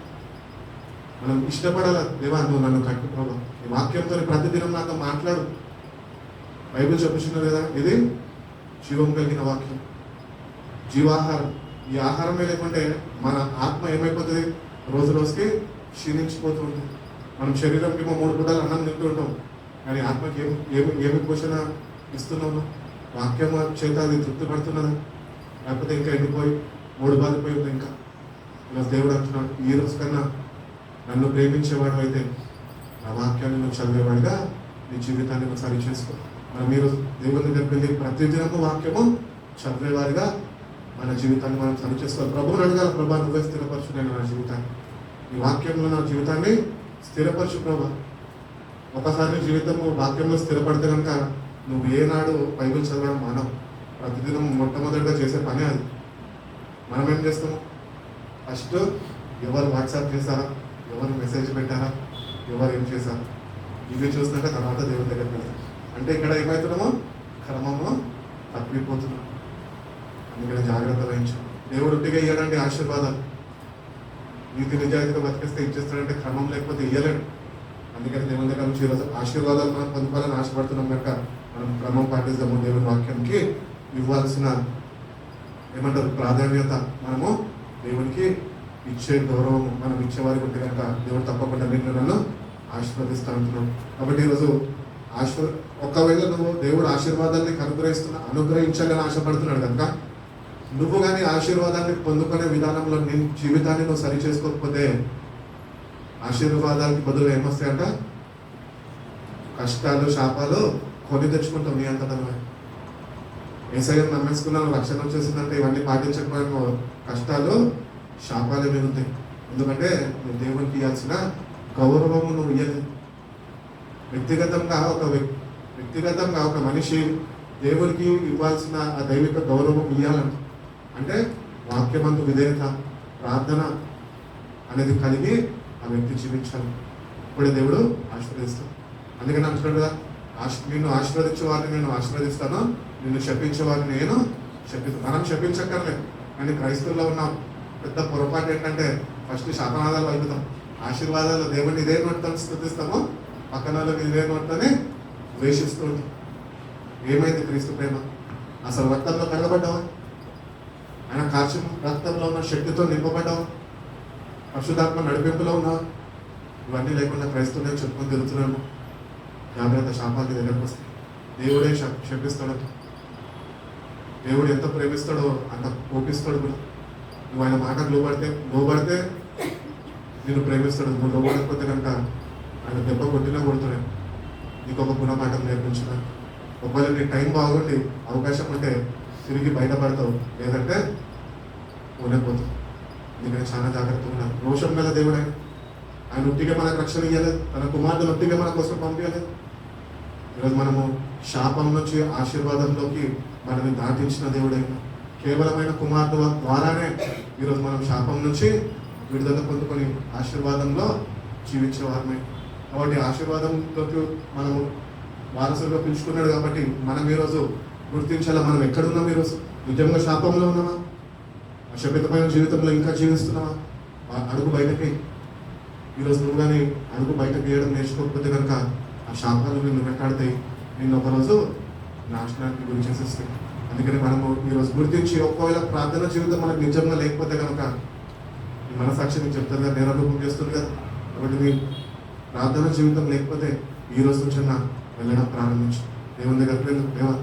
మనం ఇష్టపడాలి, దేవా నువ్వు నన్ను కట్టు ప్రభా, ఈ వాక్యంతో ప్రతిదినం నాతో మాట్లాడు. బైబిల్ చెప్పుచున్నది కదా, ఇది జీవం కలిగిన వాక్యం, జీవాహారం. ఈ ఆహారమే లేకుంటే మన ఆత్మ ఏమైపోతుంది? రోజు రోజుకి క్షీణించిపోతూ ఉంటుంది. మనం శరీరంకి 3 పూటలు అన్నం తింటూ ఉంటాం, కానీ ఆత్మకి ఏమి పోషణ ఇస్తున్నాము? వాక్యం చేత అది తృప్తి పడుతున్నదా? లేకపోతే ఇంకా ఎండిపోయి 3 బాలిపోయి ఉంది. ఇంకా ఇలా దేవుడు అంటున్నాడు, ఈ రోజు కన్నా నన్ను ప్రేమించేవాడు అయితే ఆ వాక్యాన్ని నువ్వు చదివేవాడిగా నీ జీవితాన్ని నువ్వు సరి చేసుకో. మనం మీరు దేవుని దగ్గరికి వెళ్ళి ప్రతిదినము వాక్యము చదివేవారిగా మన జీవితాన్ని మనం సరి చేసుకోవాలి. ప్రభువుని అడగాలి, ప్రభా నువ్వే స్థిరపరచు నేను నా జీవితాన్ని, ఈ వాక్యంలో నా జీవితాన్ని స్థిరపరచు ప్రభా. ఒకసారి జీవితము వాక్యంలో స్థిరపడితే కనుక నువ్వు ఏనాడు బైబిల్ చదవడం మానవు. ప్రతిదినం మొట్టమొదటిగా చేసే పని అది. మనం ఏం చేస్తాము? ఫస్ట్ ఎవరు వాట్సాప్ చేశారా, ఎవరు మెసేజ్ పెట్టారా, ఎవరు ఏం చేశారు, ఇవి చూసినాక తర్వాత దేవుని దగ్గరికి వెళ్తాం. అంటే ఇక్కడ ఏమవుతున్నామో క్రమంలో తప్పిపోతున్నాం. అందుకని జాగ్రత్త వహించాం. దేవుడు ఒట్టిగా ఇయ్యడండి ఆశీర్వాదాలు. నీతి నిజాయితీగా బతికిస్తే ఇచ్చేస్తాడంటే క్రమం లేకపోతే ఇయ్యలేడు. అందుకని దేవుని దగ్గర నుంచి ఈరోజు ఆశీర్వాదాలు మనం పొందుకోవాలని ఆశపడుతున్నాం కనుక మనం క్రమం పాటిస్తాము. దేవుని వాక్యానికి ఇవ్వాల్సిన ఏమంటారు ప్రాధాన్యత మనము దేవునికి ఇచ్చే గౌరవము మనం ఇచ్చేవారికి ఉంటే కనుక దేవుడు తప్పకుండా నిన్ను నన్ను ఆశీర్వదిస్తూ ఉంటున్నాం. కాబట్టి ఈరోజు ఒకవేళ నువ్వు దేవుడు ఆశీర్వాదాన్ని అనుగ్రహించాలని ఆశపడుతున్నాడు కనుక నువ్వు కానీ ఆశీర్వాదాన్ని పొందుకునే విధానంలో నీ జీవితాన్ని నువ్వు సరి చేసుకోకపోతే ఆశీర్వాదానికి బదులు ఏమొస్తాయంట? కష్టాలు, శాపాలు కొని తెచ్చుకుంటావు నీ అంతటా. ఏసయ్యను నమ్మేసుకున్నాను, రక్షణ వచ్చేసిందంటే ఇవన్నీ పాటించకపోయిన కష్టాలు, శాపాలే మిగులుతాయి. ఎందుకంటే నువ్వు దేవునికి ఇవ్వాల్సిన గౌరవము నువ్వు ఇవ్వలేదు. వ్యక్తిగతంగా ఒక మనిషి దేవునికి ఇవ్వాల్సిన ఆ దైవిక గౌరవం ఇవ్వాలంట. అంటే వాక్యమందు విధేయత, ప్రార్థన అనేది కలిగి ఆ వ్యక్తి జీవించాలి. ఇప్పుడే దేవుడు ఆశీర్వదిస్తాడు. అందుకని అంటున్నాడు కదా, నిన్ను ఆశీర్వదించే వారిని నేను ఆశీర్వదిస్తాను, నిన్ను శపించే వారిని నేను శపిస్తాను. మనం శపించక్కర్లేదు, కానీ క్రైస్తవుల్లో ఉన్న పెద్ద పొరపాటు ఏంటంటే ఫస్ట్ శాపనాదాలు వైపుతాం. ఆశీర్వాదాలు దేవుడిని ఇదే నోటితో స్థుతిస్తామో పక్కన వాళ్ళని ఇదే నోటితోనే ద్వేషిస్తూ ఉంటాం. ఏమైంది క్రీస్తు ప్రేమ? అసలు రక్తంలో కడగబడ్డావా? ఆయన కార్యం రక్తంలో ఉన్న శక్తితో నింపబడ్డావా? పరిశుద్ధాత్మ నడిపింపులో ఉన్నావా? ఇవన్నీ లేకుండా క్రైస్తవులే చెప్పుకొని తిరుగుతున్నాము. జాగ్రత్త, శాపానికి దగ్గరకు వస్తాయి. దేవుడే శపిస్తాడు. దేవుడు ఎంత ప్రేమిస్తాడో అంత కోపిస్తాడు కూడా. నువ్వు ఆయన మాటకు లోబడితే నేను ప్రేమిస్తాడు. నువ్వు లోబడకపోతే కనుక ఆయన దెబ్బ కొట్టినా కొడుతున్నాడు. నీకు ఒక గుణపాఠం నేర్పించిన. ఒకవేళ నీ టైం బాగుండి అవకాశం ఉంటే తిరిగి బయటపడతావు, లేదంటే పోలేకపోతావు. ఎందుకంటే చాలా జాగ్రత్తగా ఉన్నారు. రోషం గల దేవుడు ఆయన ఒట్టిగా మనకు రక్షణ ఇవ్వలేదు, తన కుమార్తెను ఒట్టిగా మన కోసం పంపించలేదు. ఈరోజు మనము శాపం నుంచి ఆశీర్వాదంలోకి మనల్ని దాటించిన దేవుడైనా కేవలమైన కుమార్తె ద్వారానే ఈరోజు మనం శాపం నుంచి విడుదల పొందుకొని ఆశీర్వాదంలో జీవించే వారమే. కాబట్టి ఆశీర్వాదంలోకి మనము వారసులుగా పిలుచుకున్నాడు. కాబట్టి మనం ఈరోజు గుర్తించాలా, మనం ఎక్కడున్నాం ఈరోజు? నిజంగా శాపంలో ఉన్నామా? అశపితమైన జీవితంలో ఇంకా జీవిస్తున్నావా? అడుగు బయటకి. ఈరోజు నువ్వు కానీ అడుగు బయటకు వేయడం నేర్చుకోకపోతే కనుక ఆ శాపాలు నిన్ను వెంటాడితాయి, నిన్ను ఒకరోజు నాశనానికి గురి చేసేస్తాయి. అందుకని మనము ఈరోజు గుర్తించి, ఒకవేళ ప్రార్థన జీవితం మనకు నిజంగా లేకపోతే కనుక ఈ మనసాక్షి నీకు చెప్తారు కదా, నేరూపం చేస్తుంది కదా. కాబట్టి నీ ప్రార్థన జీవితం లేకపోతే ఈ రోజు నుంచి వెళ్ళడం ప్రారంభించు. దేవుని దగ్గరికి వెళ్ళు, దేవా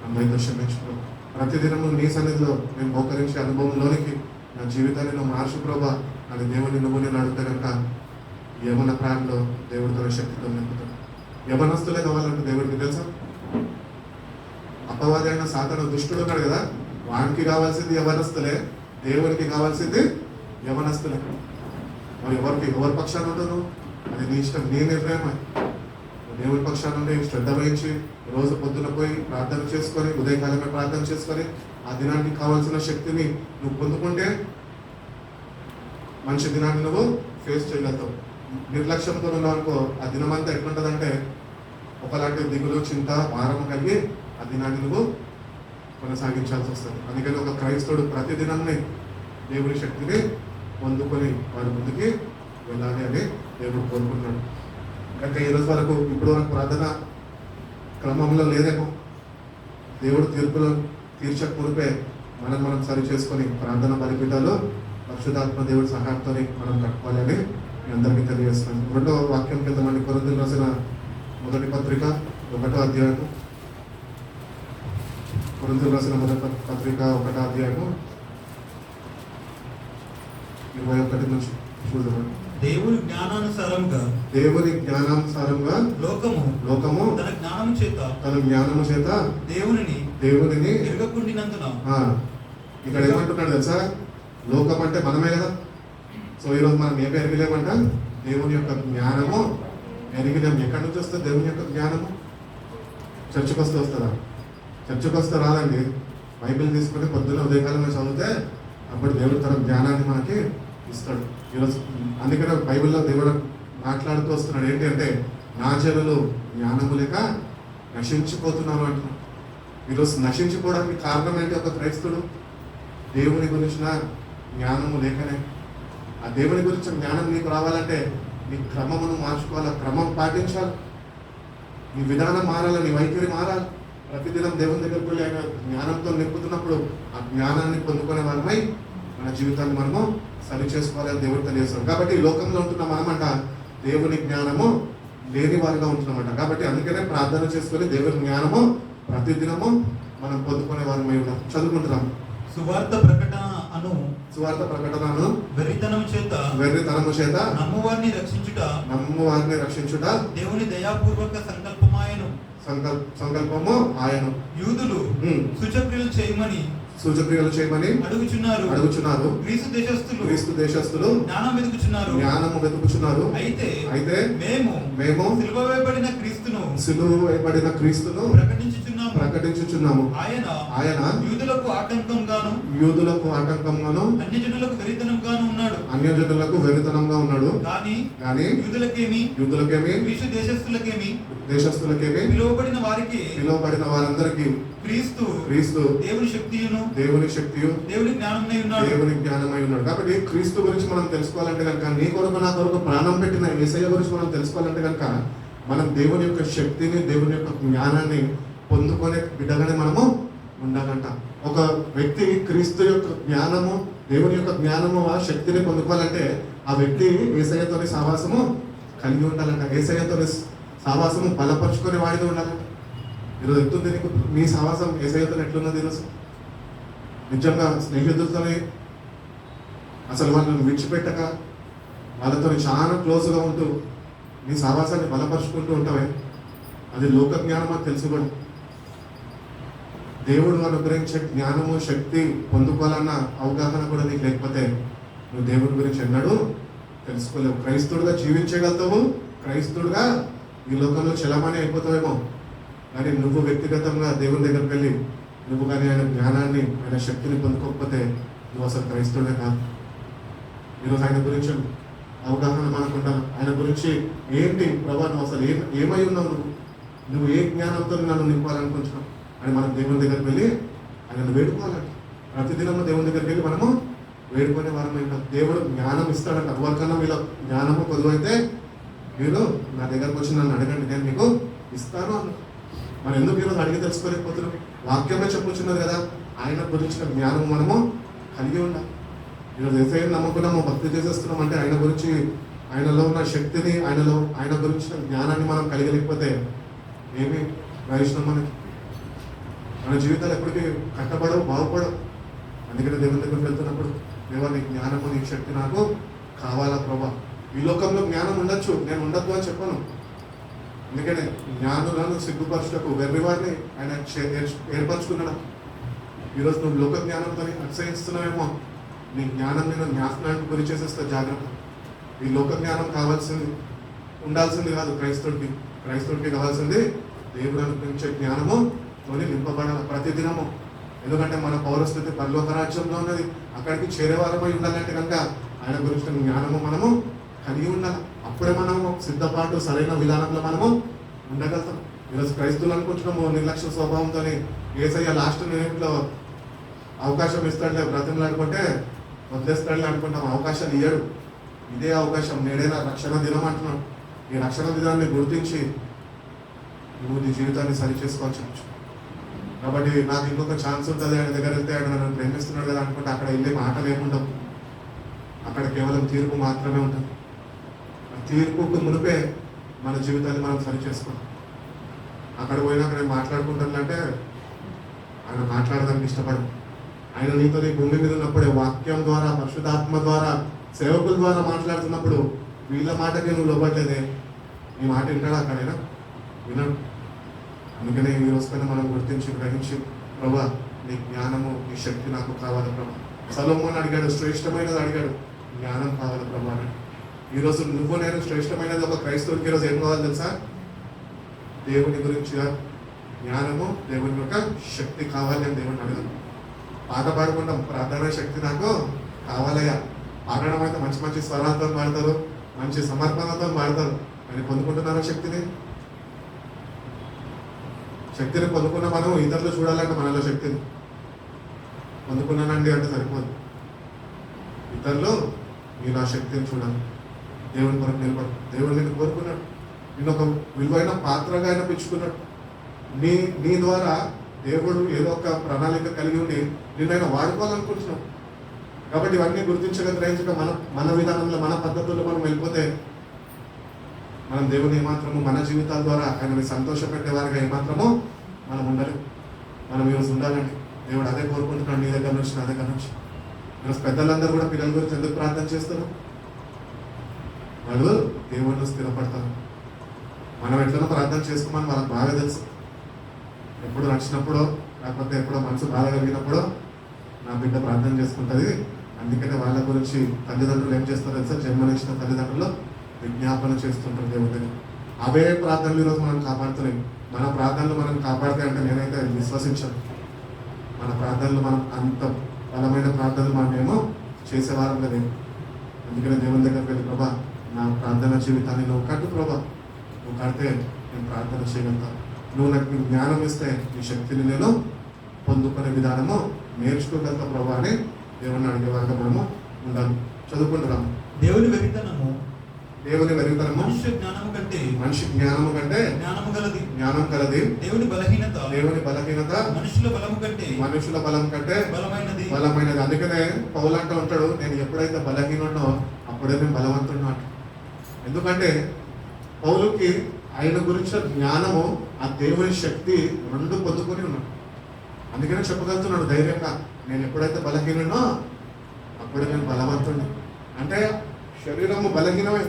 అందరితో క్షమించుకో. ప్రతిదినము నీ సన్నిధిలో నేను మోకరించే అనుభవంలోనికి నా జీవితాన్ని నువ్వు మార్చు ప్రభా అని దేవుని నువ్వు నేను అడిగితే కనుక యవన ప్రాయంలో దేవుడు తన శక్తితో నింపుతాడు. యవనస్తులే కావాలంటే దేవుడికి తెలుసా? అపవాది అయిన సాతాను దుష్టుడు ఉన్నాడు కదా, వానికి కావాల్సింది యవనస్తులే, దేవునికి కావాల్సింది యవనస్తులే. మరి ఎవరి పక్షాన ఉంటారు? అది నీ ఇష్టం, నీ నిర్ణయం. దేవుని పక్షాన నుండి శ్రద్ధ వహించి రోజు పొద్దున పోయి ప్రార్థన చేసుకొని, ఉదయకాలమే ప్రార్థన చేసుకొని ఆ దినానికి కావాల్సిన శక్తిని నువ్వు పొందుకుంటే మంచి దినాన్ని నువ్వు ఫేస్ చేయగలుగుతావు. నిర్లక్ష్యంతో ఉన్నావు అనుకో, ఆ దినమంతా ఎట్లుంటుందంటే ఒకలాంటి దిగులు, చింత, భారం కలిగి ఆ దినాన్ని నువ్వు కొనసాగించాల్సి వస్తుంది. అందుకని ఒక క్రైస్తవుడు ప్రతి దినాన్ని దేవుని శక్తిని పొందుకొని వారి ముందుకి వెళ్ళాలి అని దేవుడు కోరుకుంటున్నాడు. కనుక ఈరోజు వరకు ఇప్పుడు వరకు ప్రార్థన క్రమంలో లేదేమో. దేవుడు తీర్పులో తీర్చక మునిపే మనం సరి చేసుకొని ప్రార్థన బలిపీఠాలు పరిశుద్ధాత్మ దేవుడి సహాయంతో మనం కట్టుకోవాలి అని మీ అందరికీ తెలియజేస్తున్నాను. రెండో వాక్యం కింద మళ్ళీ కొరింథీయులకు రాసిన మొదటి పత్రిక 1వ అధ్యాయము, కొరింథీయులకు రాసిన మొదటి పత్రిక 1వ అధ్యాయము 21 నుంచి చూద్దాం. దేవుని జ్ఞానానుసారంగా లోకము తన జ్ఞానము చేత దేవునిని ఎరగకుండినందున. ఇక్కడ ఏమంటున్నాడు తెలుసా? లోకం అంటే మనమే కదా. సో ఈరోజు మనం ఏమి ఎరగలేమంట? దేవుని యొక్క జ్ఞానము ఎరిగిలేము. ఎక్కడి నుంచి వస్తుంది దేవుని యొక్క జ్ఞానము? చర్చకు వస్తే వస్తుందా? చర్చకు వస్తే రాదండి. బైబిల్ తీసుకుని పొద్దున్న ఉదయకాలంలో చదివితే అప్పుడు దేవుడు తన జ్ఞానాన్ని మనకి ఇస్తాడు. ఈరోజు అందుకనే బైబిల్లో దేవుడు మాట్లాడుతూ వస్తున్నాడు. ఏంటి అంటే, నా జనులు జ్ఞానము లేక నశించిపోతున్నారు అంటున్నాడు. ఈరోజు నశించిపోవడానికి కారణం ఏంటి? ఒక క్రైస్తవుడు దేవుని గురించిన జ్ఞానము లేకనే. ఆ దేవుని గురించిన జ్ఞానం నీకు రావాలంటే నీ క్రమమును మార్చుకోవాలి, క్రమం పాటించాలి, నీ విధానం మారాలి, నీ వైఖరి మారాలి. ప్రతిదినం దేవుని దగ్గరికి వెళ్ళి ఆయన జ్ఞానంతో నింపుతున్నప్పుడు ఆ జ్ఞానాన్ని పొందుకునే వారమై మన జీవితాన్ని మనము సరి చేసుకోవాలని దేవుడు తెలియజేస్తాం. కాబట్టి ఈ లోకంలో ఉంటున్న మనమంట దేవుని జ్ఞానము లేని వారిగా ఉంటున్నామంట. కాబట్టి అందుకనే ప్రార్థన చేసుకొని దేవుని జ్ఞానము ప్రతిదినము మనం పొందుకునే వారమై ఉన్నాం. చదువుకుంటున్నాం. సువార్త ప్రకటనను వెర్రితనము చేత నమ్మువారిని రక్షించుట దేవుని దయాపూర్వక సంకల్పము ఆయను. యూదులు సూచక్రియలు చేయమని అడుగుచున్నారు. క్రీస్తు దేశస్థులు జ్ఞానము వెతుకుచున్నారు. అయితే మేము సిలువ వేయబడిన క్రీస్తును ప్రకటించుచున్నాము. ఆయన యూదులకు ఆటంకంగాను అన్యజనులకు వెరితనంగా ఉన్నాడు. కానీ యూదులకేమి దేశస్థులకేమి పిలువబడిన వారందరికీ క్రీస్తు దేవుని శక్తియు దేవుని జ్ఞానమై ఉన్నాడు. కాబట్టి క్రీస్తు గురించి మనం తెలుసుకోవాలంటే కనుక, నీ కొరకు నా కొరకు ప్రాణం పెట్టిన యేసయ్య గురించి మనం తెలుసుకోవాలంటే కనుక మనం దేవుని యొక్క శక్తిని, దేవుని యొక్క జ్ఞానాన్ని పొందుకునే బిడ్డగానే మనము ఉండాలంట. ఒక వ్యక్తి క్రీస్తు యొక్క జ్ఞానము, దేవుని యొక్క జ్ఞానము, ఆ శక్తిని పొందుకోవాలంటే ఆ వ్యక్తి యేసయ్యతోని సహవాసము కలిగి ఉండాలంట. యేసయ్యతోని సహవాసము బలపరుచుకునే వాడిగా ఉండాలంట. ఈరోజు ఎట్లుంది నీకు నీ సహవాసం ఏసయ్యతో ఎట్లున్నది ఈరోజు? నిజంగా స్నేహితులతోనే అసలు వాళ్ళని విడిచిపెట్టక వాళ్ళతో చాలా క్లోజ్గా ఉంటూ నీ సహవాసాన్ని బలపరుచుకుంటూ ఉంటావే, అది లోక జ్ఞానం అని తెలుసు కూడా. దేవుడు అనుగ్రహించే జ్ఞానము శక్తి పొందుకోవాలన్న అవగాహన కూడా నీకు లేకపోతే నువ్వు దేవుడి గురించి ఎన్నడూ తెలుసుకోలేవు. క్రైస్తవుడిగా జీవించగలుగుతావు, క్రైస్తవుడిగా ఈ లోకంలో చలమని అయిపోతావేమో, కానీ నువ్వు వ్యక్తిగతంగా దేవుని దగ్గరికి వెళ్ళి నువ్వు కానీ ఆయన జ్ఞానాన్ని ఆయన శక్తిని పొందుకోకపోతే నువ్వు అసలు క్రైస్తవుడే కాదు. ఈరోజు ఆయన గురించి అవగాహన మనకుండా ఆయన గురించి ఏంటి ప్రభా నువ్వు అసలు ఏమై ఉన్నావు, నువ్వు ఏ జ్ఞానంతో నన్ను నింపాలనుకుంటున్నావు అని మనం దేవుని దగ్గరికి వెళ్ళి ఆయనను వేడుకోవాలండి. ప్రతిదినము దేవుని దగ్గరికి వెళ్ళి మనము వేడుకునే వారం ఇంకా దేవుడు జ్ఞానం ఇస్తాడంట. ఎవరికన్నా మీలో జ్ఞానము కొద్దువైతే మీరు నా దగ్గరకు వచ్చి నన్ను అడగండి, నేను మీకు ఇస్తాను అన్న. మనం ఎందుకు ఈరోజు అడిగి తెలుసుకోలేకపోతున్నాం? వాక్యమే చెప్పుచున్నది కదా, ఆయన గురించిన జ్ఞానం మనము కలిగి ఉండాలి. ఈరోజు ఏసయ్యను నమ్ముకున్నాము, భక్తి చేసేస్తున్నాం అంటే ఆయన గురించి, ఆయనలో ఉన్న శక్తిని, ఆయన గురించిన జ్ఞానాన్ని మనం కలిగలేకపోతే ఏమి ప్రయోజనం మనకి? మన జీవితాలు ఎప్పటికీ కట్టబడవు, బాగుపడవు. అందుకని దేవుని దగ్గరికి వెళ్తున్నప్పుడు దేవా నీ జ్ఞానము నీ శక్తి నాకు కావాలా ప్రభా. ఈ లోకంలో జ్ఞానం ఉండొచ్చు, నేను ఉండద్దు అని చెప్పను. అందుకనే జ్ఞానులను సిగ్గుపరచుటకు వెర్రివారిని ఆయన ఏర్పరచుకున్నాడు. ఈరోజు నువ్వు లోక జ్ఞానంతో అతిశయిస్తున్నావేమో, నీ జ్ఞానం మీద జ్ఞాపకానికి గురి చేసేస్తే జాగ్రత్త. ఈ లోక జ్ఞానం ఉండాల్సింది కాదు క్రైస్తవుడికి కావాల్సింది దేవుడు అనుగ్రహించే జ్ఞానము తోని నింపబడాలి ప్రతిదినము. ఎందుకంటే మన పౌరస్థితి పరలోక రాజ్యంలో ఉన్నది, అక్కడికి చేరేవారమై ఉండాలంటే కనుక ఆయన గురించిన జ్ఞానము మనము కలిగి ఉండాలి. అప్పుడే మనము సిద్ధపాటు సరైన విధానంలో మనము ఉండగలుగుతాం. ఈరోజు క్రైస్తవులు అనుకుంటున్నాము నిర్లక్ష్య స్వభావంతో ఏసయ్య లాస్ట్ మినిట్లో అవకాశం ఇస్తాడులే, బ్రతిమలాడుకుంటే వదిలేస్తాడులే అనుకుంటాం. అవకాశాలు ఇయ్యడు. ఇదే అవకాశం, నేడైనా రక్షణ దినం అంటున్నాం. ఈ రక్షణ దినాన్ని గుర్తించి నువ్వు నీ జీవితాన్ని సరి చేసుకోవచ్చు. కాబట్టి నాకు ఇంకొక ఛాన్స్ ఉంటుంది, ఆయన దగ్గర వెళ్తే ఆయన నన్ను ప్రేమిస్తున్నాడు కదా అనుకుంటే అక్కడ వెళ్ళే మాటలు ఏముండవు. అక్కడ కేవలం తీర్పు మాత్రమే ఉంటుంది. తీర్పుకు మునిపే మన జీవితాన్ని మనం సరి చేసుకోవాలి. అక్కడ పోయినాక నేను మాట్లాడుకుంటానంటే ఆయన మాట్లాడడానికి ఇష్టపడదు. ఆయన నీతో నీ భూమి మీద ఉన్నప్పుడే వాక్యం ద్వారా, పరిశుద్ధాత్మ ద్వారా, సేవకుల ద్వారా మాట్లాడుతున్నప్పుడు వీళ్ళ మాటకే నువ్వు లోపడలేదే, నీ మాట వింటాడా? అక్కడైనా వినడు. అందుకనే ఈ రోజుకైనా మనం గుర్తించి గ్రహించి ప్రభా నీ జ్ఞానము నీ శక్తి నాకు కావాలి ప్రభా. సొలొమోను అడిగాడు, శ్రేష్టమైనది అడిగాడు, జ్ఞానం కావాలి ప్రభా అని. ఈరోజు నువ్వు నేను శ్రేష్టమైనది ఒక క్రైస్తవుడికి ఈరోజు ఏం కావాలి తెలుసా? దేవుని గురించి జ్ఞానము, దేవుని యొక్క శక్తి కావాలి అని దేవుని అడగదు. పాట పాడుకుంటాం, ప్రార్థన శక్తి నాకు కావాలయ్యా. పాడడం అయితే మంచి మంచి స్వరాలతో పాడతారు, మంచి సమర్పణతో పాడతారు, అని పొందుకుంటున్నారా శక్తిని? శక్తిని పొందుకున్న మనం ఇతరులు చూడాలంటే మనలో శక్తిని పొందుకున్నానండి అంటే సరిపోదు. ఇతరులు మీరు ఆ శక్తిని చూడాలి. దేవుని కొరకు నిలబడు. దేవుడు నేను కోరుకున్నాడు, నేను ఒక విలువైన పాత్రగా ఆయన పెంచుకున్నాడు. నీ ద్వారా దేవుడు ఏదో ఒక ప్రణాళిక కలిగి ఉండి నిన్నైనా వాడుకోవాలనుకుంటున్నాం. కాబట్టి ఇవన్నీ గుర్తించక గ్రహించక మన విధానంలో, మన పద్ధతుల్లో మనం వెళ్ళిపోతే మనం దేవుని ఏమాత్రము మన జీవితాల ద్వారా ఆయనని సంతోషపెట్టే వారిగా ఏమాత్రము మనం ఉండలేము. మనం ఈరోజు ఉండాలండి. దేవుడు అదే కోరుకుంటున్నాడు నీ దగ్గర నుంచి, నా దగ్గర నుంచి. ఈరోజు పెద్దలందరూ కూడా పిల్లల గురించి ఎందుకు ప్రార్థన చేస్తారు? వాళ్ళు దేవుళ్ళు స్థిరపడతారు. మనం ఎట్లనో ప్రార్థన చేసుకోమని వాళ్ళకి బాగా తెలుసు. ఎప్పుడు నచ్చినప్పుడో లేకపోతే ఎప్పుడో మనసు బాధ కలిగినప్పుడో నా బిడ్డ ప్రార్థన చేసుకుంటుంది. అందుకనే వాళ్ళ గురించి తల్లిదండ్రులు ఏం చేస్తారో తెలుసా? జన్మనిచ్చిన తల్లిదండ్రులు విజ్ఞాపన చేస్తుంటారు దేవుడి దగ్గర. అవే ప్రార్థనలు ఈరోజు మనం కాపాడుతున్నాయి. మన ప్రార్థనలు మనం కాపాడితే అంటే నేనైతే విశ్వసించాను. మన ప్రార్థనలు మనం అంత బలమైన ప్రార్థనలు మనమేమో చేసేవారం కదా. అందుకనే దేవుని దగ్గరికి వెళ్ళి ప్రభా నా ప్రార్థన జీవితాన్ని నువ్వు కట్టు ప్రభా, నువ్వు కడితే నేను ప్రార్థన చేయగలుగుతాను. నువ్వు నాకు నీ జ్ఞానం ఇస్తే నీ శక్తిని నేను పొందుకునే విధానము నేర్చుకోగలుగుతా ప్రభా అని దేవుని అడిగేవారుగా మనము ఉండాలి. చదువుకుంటున్నాము. దేవుని వెరితనము మనిషి జ్ఞానము కంటే జ్ఞానం కలది. దేవుని బలహీనత మనుషుల బలం కంటే బలమైనది. అందుకనే పౌలు అంటూ ఉంటాడు, నేను ఎప్పుడైతే బలహీనుడో అప్పుడే నేను బలవంతుడు అంట. ఎందుకంటే పౌలుకి ఆయన గురించి జ్ఞానము, ఆ దేవుని శక్తి రెండు పొందుకొని ఉన్నాడు. అందుకనే చెప్పగలుగుతున్నాడు ధైర్యంగా, నేను ఎప్పుడైతే బలహీనో అప్పుడే నేను బలవంతుడిని. అంటే శరీరము బలహీనమే,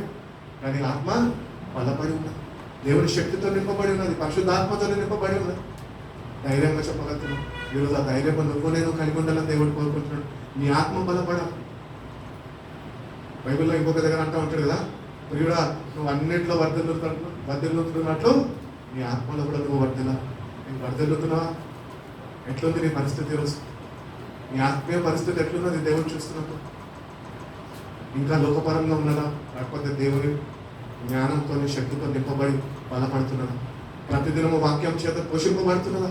కానీ ఆత్మ బలపడి ఉన్నది, దేవుని శక్తితో నింపబడి ఉన్నది, పరిశుద్ధాత్మతో నింపబడి ఉన్నది. ధైర్యంగా చెప్పగలుగుతున్నాను. ఈరోజు ఆ ధైర్యం నువ్వు నేను కలిగి ఉండాలని దేవుడు కోరుకుంటున్నాడు. నీ ఆత్మ బలపడాలి. బైబిల్లో ఇంకొక దగ్గర అంటూ ఉంటాడు కదా, ప్రియుడా నువ్వు అన్నింటిలో వర్ధిల్లుతున్నట్లు నీ ఆత్మలో కూడా నువ్వు నీకు వర్ధిల్లుతున్నావా? ఎట్లుంది నీ పరిస్థితి ఈరోజు? నీ ఆత్మీయ పరిస్థితి ఎట్లున్నది దేవుడు చూస్తున్నప్పుడు? ఇంకా లోకపరంగా ఉన్నదా, లేకపోతే దేవుని జ్ఞానంతో శక్తితో నింపబడి బలపడుతున్నదా? ప్రతిదినము వాక్యం చేత పోషింపబడుతున్నదా?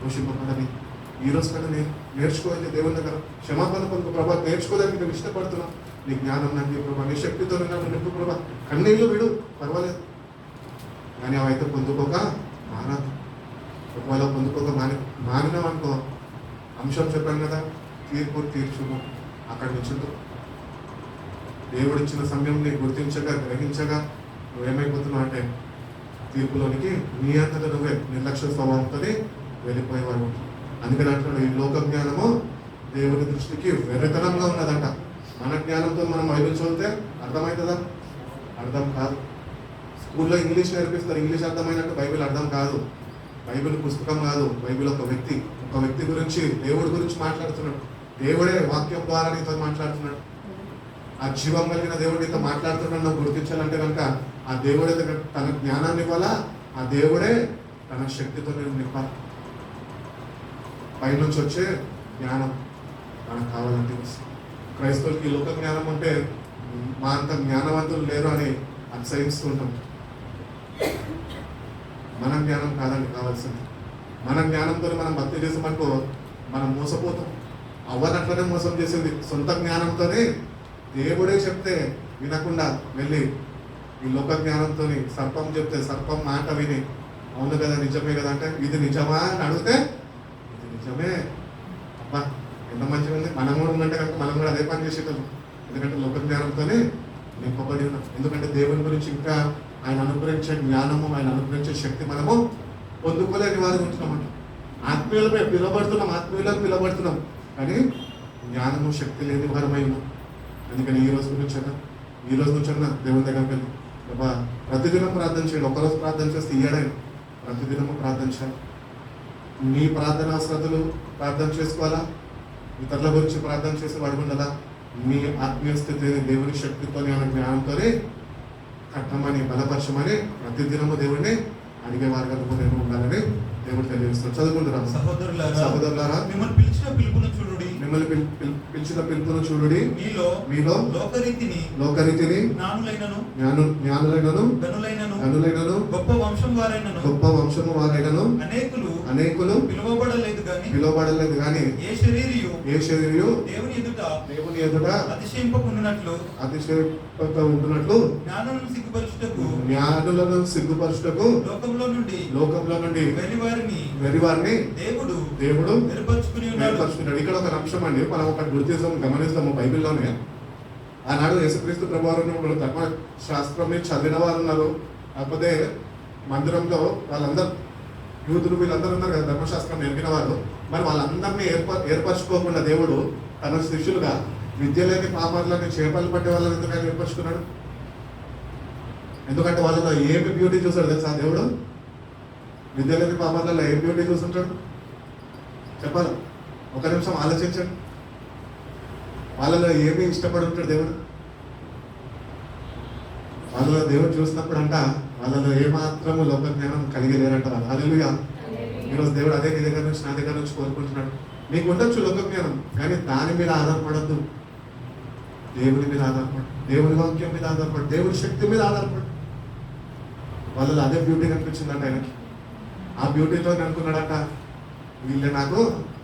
పోషింపబడని ఈ రోజు కన్నా నేను నేర్చుకోవాలి దేవుని దగ్గర క్షమాపణ పొందుకు ప్రభా, నేర్చుకోవడానికి నేను ఇష్టపడుతున్నా. నీ జ్ఞానం నాకు ప్రభా, నీ శక్తితో నన్ను నింపు ప్రభా. కన్నీళ్ళు విడు, పర్వాలేదు, కానీ అవైతే పొందుకోక మానదు. ఒకవేళ పొందుకోక మానినామనుకో, అంశం చెప్పాను కదా, తీర్పు తీర్చుము, అక్కడి నుంచి దేవుడు ఇచ్చిన సమయంని గుర్తించగా గ్రహించగా నువ్వేమైపోతున్నావు అంటే తీర్పులోనికి నీ అంతటా నువ్వే నిర్లక్ష్య స్వభావంతో వెళ్ళిపోయేవాడు. అందుకని అంటున్నాడు, ఈ లోక జ్ఞానము దేవుని దృష్టికి వెర్రితనంగా ఉన్నదంట. మన జ్ఞానంతో మనం బైబిల్ చదివితే అర్థమవుతుందా? అర్థం కాదు. స్కూల్లో ఇంగ్లీష్ నేర్పిస్తారు, ఇంగ్లీష్ అర్థమైనట్టు బైబిల్ అర్థం కాదు. బైబిల్ పుస్తకం కాదు, బైబిల్ ఒక వ్యక్తి గురించి, దేవుడి గురించి మాట్లాడుతున్నాడు. దేవుడే వాక్యం ద్వారా నీతో మాట్లాడుతున్నాడు. ఆ జీవం కలిగిన దేవుడు నీతో మాట్లాడుతున్నాడు. నువ్వు గుర్తించాలంటే కనుక ఆ దేవుడే తన జ్ఞానాన్ని ఇవ్వాలా, ఆ దేవుడే తన శక్తితో నేను నింపాలి. పైనుంచి వచ్చే జ్ఞానం మనకు కావాలంటే క్రైస్తవులకి లోక జ్ఞానం అంటే మా అంత జ్ఞానవంతులు లేరు అని అతిశయిస్తుంటాం. మన జ్ఞానం కాదండి కావాల్సింది. మన జ్ఞానంతో మనం భక్తి చేసామనుకో మనం మోసపోతాం. అవ్వనట్లనే మోసం చేసింది. సొంత జ్ఞానంతోనే దేవుడే చెప్తే వినకుండా వెళ్ళి ఈ లోక జ్ఞానంతో సర్పం చెప్తే సర్పం మాట విని అవును కదా నిజమే కదా అంటే ఇది నిజమా అని అడిగితే ఇది నిజమే, అబ్బా ఎంత మంచిగా ఉంది, మనం కూడా ఉందంటే కనుక మనం కూడా అదే పని చేసేటం. ఎందుకంటే లోక జ్ఞానంతోనే నింపబడి ఉన్నాం. ఎందుకంటే దేవుని గురించి ఇంకా ఆయన అనుగ్రహించే జ్ఞానము, ఆయన అనుగ్రహించే శక్తి మనము పొందుకోలేని వారు ఉంటున్నామంట. ఆత్మీయులపై ఆత్మీయులకు పిలబడుతున్నాం, కానీ జ్ఞానము శక్తి లేని వారమై ఉన్నాం. అందుకని ఈ రోజు నుంచన్నా దేవుని దగ్గరికి వెళ్ళి బాబా ప్రతిదినం ప్రార్థన చేయండి. ఒకరోజు ప్రార్థన చేస్తే ఇయ్యడానికి ప్రతిదినము ప్రార్థన చేయాలి. నీ ప్రార్థన అవసరతలు ప్రార్థన చేసుకోవాలా, ఇతరుల గురించి ప్రార్థన చేసి పడుకుండాలా, మీ ఆత్మీయ స్థితిని దేవుని శక్తితో జ్ఞానంతోనే కట్టమని బలపరచమని ప్రతిదినము దేవుడిని అడిగేవారుగా నేను ఉండాలని దేవుడు తెలియజేస్తాడు. చదువుకుంటున్నాను. సహోదరులారా మిమ్మల్ని పిలిచిన పిలుపును చూడుడి. మీలో లోకరీతిని జ్ఞానులైనను గనులైనను గొప్ప వంశము వారైనను అనేకులు పిలువబడలేదు గాని ఏ శరీరియు దేవుని ఎదుట అతిశయపక ఉంటున్నట్లు జ్ఞానులను సిగ్గుపరచుటకు లోకంలో నుండి వెరివారిని దేవుడు ఏర్పరచుకున్నాడు. ఇక్కడ ఒక అంశం అండి, మనం ఒకటి గమనిస్తాము బైబిల్లోనే. ఆనాడు యేసుక్రీస్తు ప్రభువారు ధర్మశాస్త్రం చదివిన వారు ఉన్నారు, కాకపోతే మందిరంలో వాళ్ళందరూ యూదులు వీళ్ళందరూ ఉన్నారు కదా ధర్మశాస్త్రం నేర్పిన వారు. మరి వాళ్ళందరినీ ఏర్పరచుకోకుండా దేవుడు తన శిష్యులుగా విద్య లేని పాపాలని చేపలు పట్టే వాళ్ళని ఎందుకని ఏర్పరచుకున్నాడు? ఎందుకంటే వాళ్ళలో ఏమి బ్యూటీ చూసాడు తెలుసా దేవుడు? విద్య లేని పాపాలలో ఏం బ్యూటీ చూస్తుంటాడు చెప్పాలి. ఒక నిమిషం ఆలోచించండి. వాళ్ళలో ఏమి ఇష్టపడి ఉంటాడు దేవుడు? వాళ్ళలో దేవుడు చూసినప్పుడు అంట వాళ్ళలో ఏమాత్రము లోక జ్ఞానం కలిగి లేరంట. హల్లెలూయా. ఈరోజు దేవుడు అదే నీ దగ్గర నుంచి నా దగ్గర నుంచి కోరుకుంటున్నాడు. మీకు ఉండొచ్చు లోక జ్ఞానం, కానీ దాని మీద ఆధారపడద్దు. దేవుని మీద ఆధారపడు, దేవుని వాక్యం మీద ఆధారపడు, దేవుని శక్తి మీద ఆధారపడు. వాళ్ళలో అదే బ్యూటీ కనిపించిందంట ఆయనకి. ఆ బ్యూటీతో అనుకున్నాడట వీళ్ళే నాకు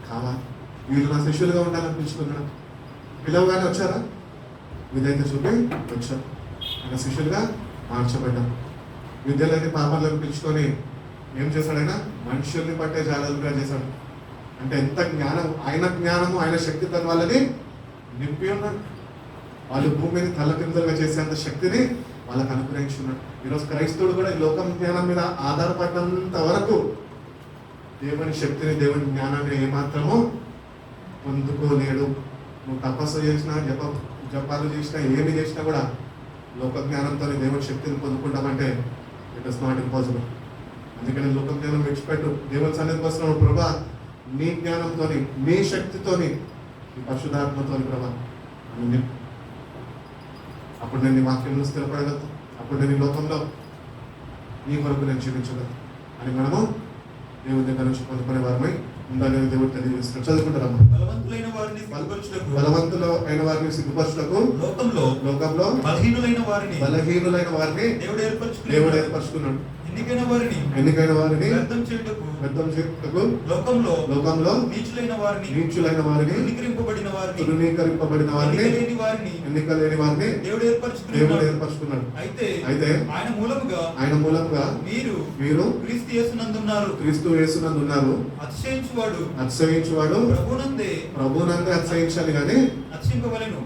కావాలి, వీళ్ళు నా శిష్యులుగా ఉండాలనిపించుకున్నాడు. పిలవగానే వచ్చారా? విధేయత చూపి వచ్చారు, ఆయన శిష్యులుగా మార్చబడ్డాం. విద్యలని పాపాలను పిలుచుకొని ఏం చేశాడు? ఆయన మనుషుల్ని పట్టే జాలలుగా చేశాడు. అంటే ఎంత జ్ఞానం, జ్ఞానము ఆయన శక్తి తన వాళ్ళని నింపి ఉన్నాడు. వాళ్ళు భూమిని తల్లకిందలుగా చేసేంత శక్తిని వాళ్ళకు అనుగ్రహించున్నాడు. ఈరోజు క్రైస్తవుడు కూడా ఈ లోకం జ్ఞానం మీద ఆధారపడినంత వరకు దేవుని శక్తిని, దేవుని జ్ఞానాన్ని ఏమాత్రము పొందుకోలేడు. నువ్వు తపస్సు చేసినా, జపాలు చేసినా, ఏమి చేసినా కూడా లోక జ్ఞానంతో దేవుని శక్తిని పొందుకుంటామంటే ఇట్ ఇస్ నాట్ ఇంపాసిబుల్. అందుకని లోక జ్ఞానం విడిచిపెట్టు. దేవుని సన్నిధికి వస్తున్నావు ప్రభా, నీ జ్ఞానంతో, నీ శక్తితోని, నీ పరిశుద్ధాత్మతోని ప్రభా అని నింపు. అప్పుడు నేను నీ వాక్యంలో స్థిరపడగలను. అప్పుడు నేను ఈ లోకంలో నీ కొరకు నేను జీవించగలను అని మనము దేవుని దగ్గర నుంచి పొందుకునే వారమై ఉండాలని దేవుడు తెలియజేస్తున్నాడు. చదువుకుంటారమ్మా. బలవంతులైన వారిని సిగ్గుపరచుటకు లోకంలో బలహీనులైన వారిని దేవుడు ఏర్పరచుకున్నాడు. ఎన్నికైన వారిని వ్యర్థం చేయుటకు లోకంలో నీచులైన వారిని తృణీకరింపబడిన వారిని ఎన్నిక లేని వారిని దేవుడు ఏర్పరచుకున్నాడు. అయితే ఆయన మూలముగా మీరు క్రీస్తు యేసునందు ఉన్నారు. అతిశయించువాడు ప్రభునందే అతిశయించాలి కానీ అతిశయింపవలెను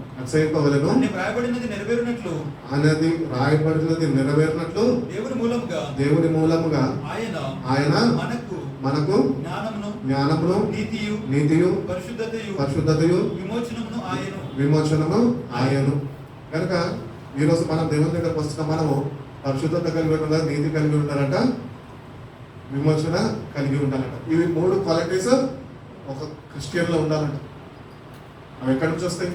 అనేది రాయబడినది నెరవేరినట్లు దేవుని మూలముగా ఆయన మనకు జ్ఞానమును నీతియు పరిశుద్ధతయు విమోచనము ఆయను. కనుక ఈరోజు మనం దేవుని దగ్గరకు వస్తున్న మనము పరిశుద్ధత కలిగి ఉండాలి, నీతి కలిగి ఉండాలంట, విమోచన కలిగి ఉండాలంట. ఇవి 3 క్వాలిటీస్ ఒక క్రిస్టియన్లో ఉండాలంట. అవి ఎక్కడి నుంచి వస్తాయి?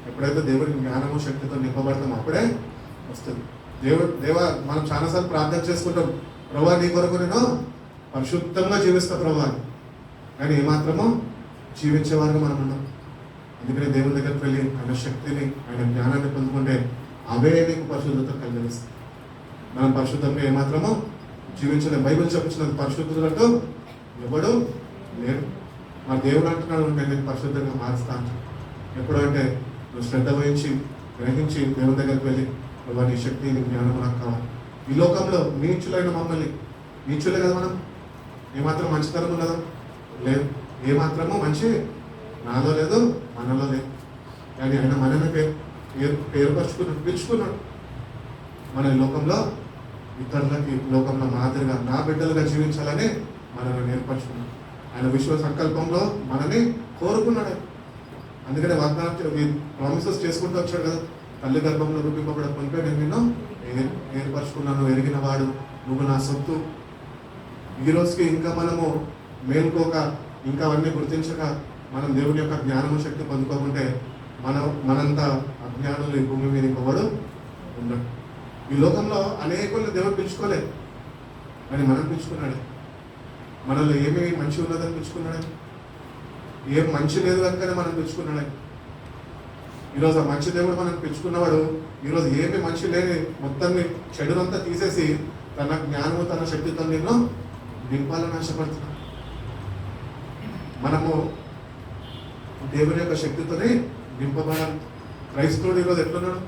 ఎప్పుడైతే దేవుడి జ్ఞానము శక్తితో నింపబడతామో అప్పుడే వస్తుంది. దేవ మనం చాలాసార్లు ప్రార్థన చేసుకుంటాం, ప్రభా నీ కొరకు నేను పరిశుద్ధంగా జీవిస్తా ప్రభా, కానీ ఏమాత్రమో జీవించేవారుగా మనం ఉన్నాం. అందుకని దేవుని దగ్గరికి వెళ్ళి ఆయన శక్తిని, ఆయన జ్ఞానాన్ని పొందుకుంటే అవే నీకు పరిశుద్ధత కలిగిస్తాయి. మనం పరిశుద్ధంగా ఏమాత్రమో జీవించలేం. బైబిల్ చెప్పించినది పరిశుద్ధులంటూ ఎవడు లేడు. మా దేవుడు అంటున్నాడు, నేను పరిశుద్ధంగా మారుస్తాను. ఎప్పుడంటే నువ్వు శ్రద్ధ వహించి గ్రహించి దేవుని దగ్గరికి వెళ్ళి ప్రభా నీ శక్తి, నీ జ్ఞానం నాకు కావాలి. ఈ లోకంలో నీచులైన మమ్మల్ని, నీచులే కదా మనం, ఏమాత్రం మంచితనం ఉన్నదా? లేదు. ఏమాత్రమో మంచి నాలో లేదు, మనలో లేదు. కానీ ఆయన మనల్ని పేరుపరుచుకున్నాడు, పిలుచుకున్నాడు. మన ఈ లోకంలో ఇతరులకి లోకంలో మాదిరిగా నా బిడ్డలుగా జీవించాలని మనల్ని నేర్పరచుకున్నాడు. ఆయన విశ్వ సంకల్పంలో మనని కోరుకున్నాడు. అందుకనే వాగ్దానం ప్రామిసెస్ చేసుకుంటూ వచ్చాడు కదా. తల్లి గర్భంలో రూపింపబడే కొనిపై నేను నిన్ను ఏర్పరచుకున్నాను, ఎరిగిన వాడు నువ్వు నా సొత్తు. ఈ రోజుకి ఇంకా మనము మేల్కోక, ఇంకా అవన్నీ గుర్తించక మనం దేవుని యొక్క జ్ఞానము శక్తి పొందుకోకుంటే మనంత అజ్ఞానులు ఈ భూమి మీద ఇంకొకడు ఉండడు. ఈ లోకంలో అనేకుల్ని దేవుడు పిలుచుకోలేదు, కానీ మనం పిలుచుకున్నాడు. మనలో ఏమి మంచి ఉన్నదని పిలుచుకున్నాడు, ఏం మంచి లేదు కనుకనే మనం పిలుచుకున్నాడు. ఈరోజు ఆ మంచి దేవుడు మనం పిలుచుకున్నవాడు ఈరోజు ఏమి మంచి లేని మొత్తాన్ని చెడునంతా తీసేసి తన జ్ఞానము, తన శక్తితో నిన్ను నింపాలని ఆశపడుతున్నాడు. మనము దేవుని యొక్క శక్తితోనే నింపబడాలి. క్రైస్తవుడు ఈరోజు ఎట్లున్నాడు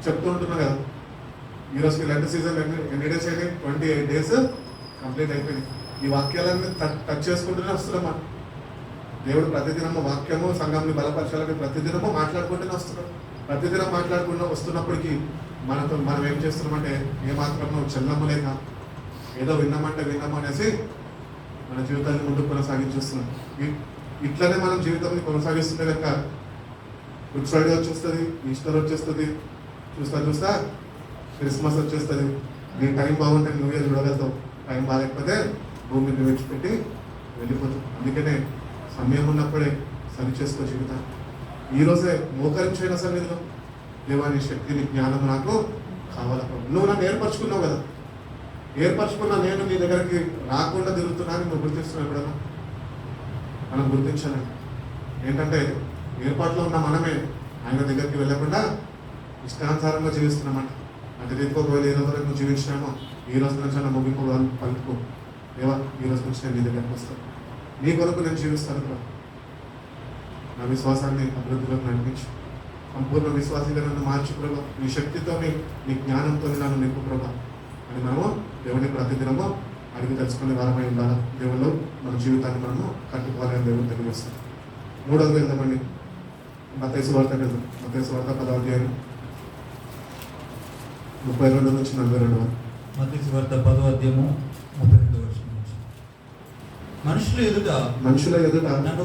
చెప్తూ ఉంటున్నాడు కదా. ఈరోజుకి లెంట్ సీజన్ ఎన్ని డేస్ అయినాయి? 28 days కంప్లీట్ అయిపోయినాయి. ఈ వాక్యాలన్నీ టచ్ చేసుకుంటూనే వస్తున్నాం. దేవుడు ప్రతిదినము వాక్యము సంఘంని బలపరచాలని ప్రతిదినము మాట్లాడుకుంటూనే వస్తున్నాడు. ప్రతిదినం మాట్లాడుకుంటూ వస్తున్నప్పటికీ మనం ఏం చేస్తున్నామంటే ఏమాత్రం చెల్లము లేక ఏదో విన్నామంటే విన్నాము అనేసి మన జీవితాన్ని ముందుకు కొనసాగించేస్తున్నాం. ఇట్లనే మనం జీవితాన్ని కొనసాగిస్తుంటే కనుక గుడ్ ఫ్రైడే వచ్చేస్తుంది, ఈస్టర్ వచ్చేస్తుంది, చూస్తా క్రిస్మస్ వచ్చేస్తుంది. నీ టైం బాగుంటే నువ్వే చూడగలుగుతావు, టైం బాగాలేకపోతే భూమిని విడిచిపెట్టి వెళ్ళిపోతావు. అందుకనే సమయం ఉన్నప్పుడే సరి చేసుకో జీవితాన్ని. ఈరోజే మోకరించైన సన్నిధిలో దేవాని శక్తిని, జ్ఞానం నాకు కావాల. నువ్వు నన్ను ఏర్పరచుకున్నావు కదా, ఏర్పరచుకున్నా నేను నీ దగ్గరికి రాకుండా తిరుగుతున్నాను. నువ్వు గుర్తిస్తున్నావు ఎప్పుడన్నా? మనం గుర్తించాలండి. ఏంటంటే ఏర్పాట్లో ఉన్న మనమే ఆయన దగ్గరికి వెళ్ళకుండా ఇష్టానుసారంగా జీవిస్తున్నామంట. అంటే రేపు ఒకవేళ ఏ రోజు నువ్వు జీవించినామో ఈ రోజు నుంచి నా ముగింపు పలుకో, దేవా ఈ రోజు నుంచి నేను నీ దగ్గరికి వస్తాను, నీ కొరకు నేను జీవిస్తాను ప్రభా, నా విశ్వాసాన్ని అభివృద్ధిలోకి నడిపించు, సంపూర్ణ విశ్వాసంగా నన్ను మార్చు ప్రభా, నీ శక్తితో నీ జ్ఞానంతో నన్ను నింపు ప్రభా అని మనము దేవుని ప్రతిదినము అడిగి తెలుసుకునే వారమై ఉండాలి. దేవుళ్ళు మన జీవితాన్ని మనము కట్టుకోవాలని దేవుడు తెలియజేస్తాం. 3వ వెళ్దామండి. మత్తయి సువార్తకి వెళ్దాం. మత్తయి సువార్త 10వ అధ్యాయం 32 నుంచి 42 వరకు. మత్తయి సువార్త 10వ అధ్యాయము 32వ వచనం నుంచి. మనుషుల ఎదుట నన్ను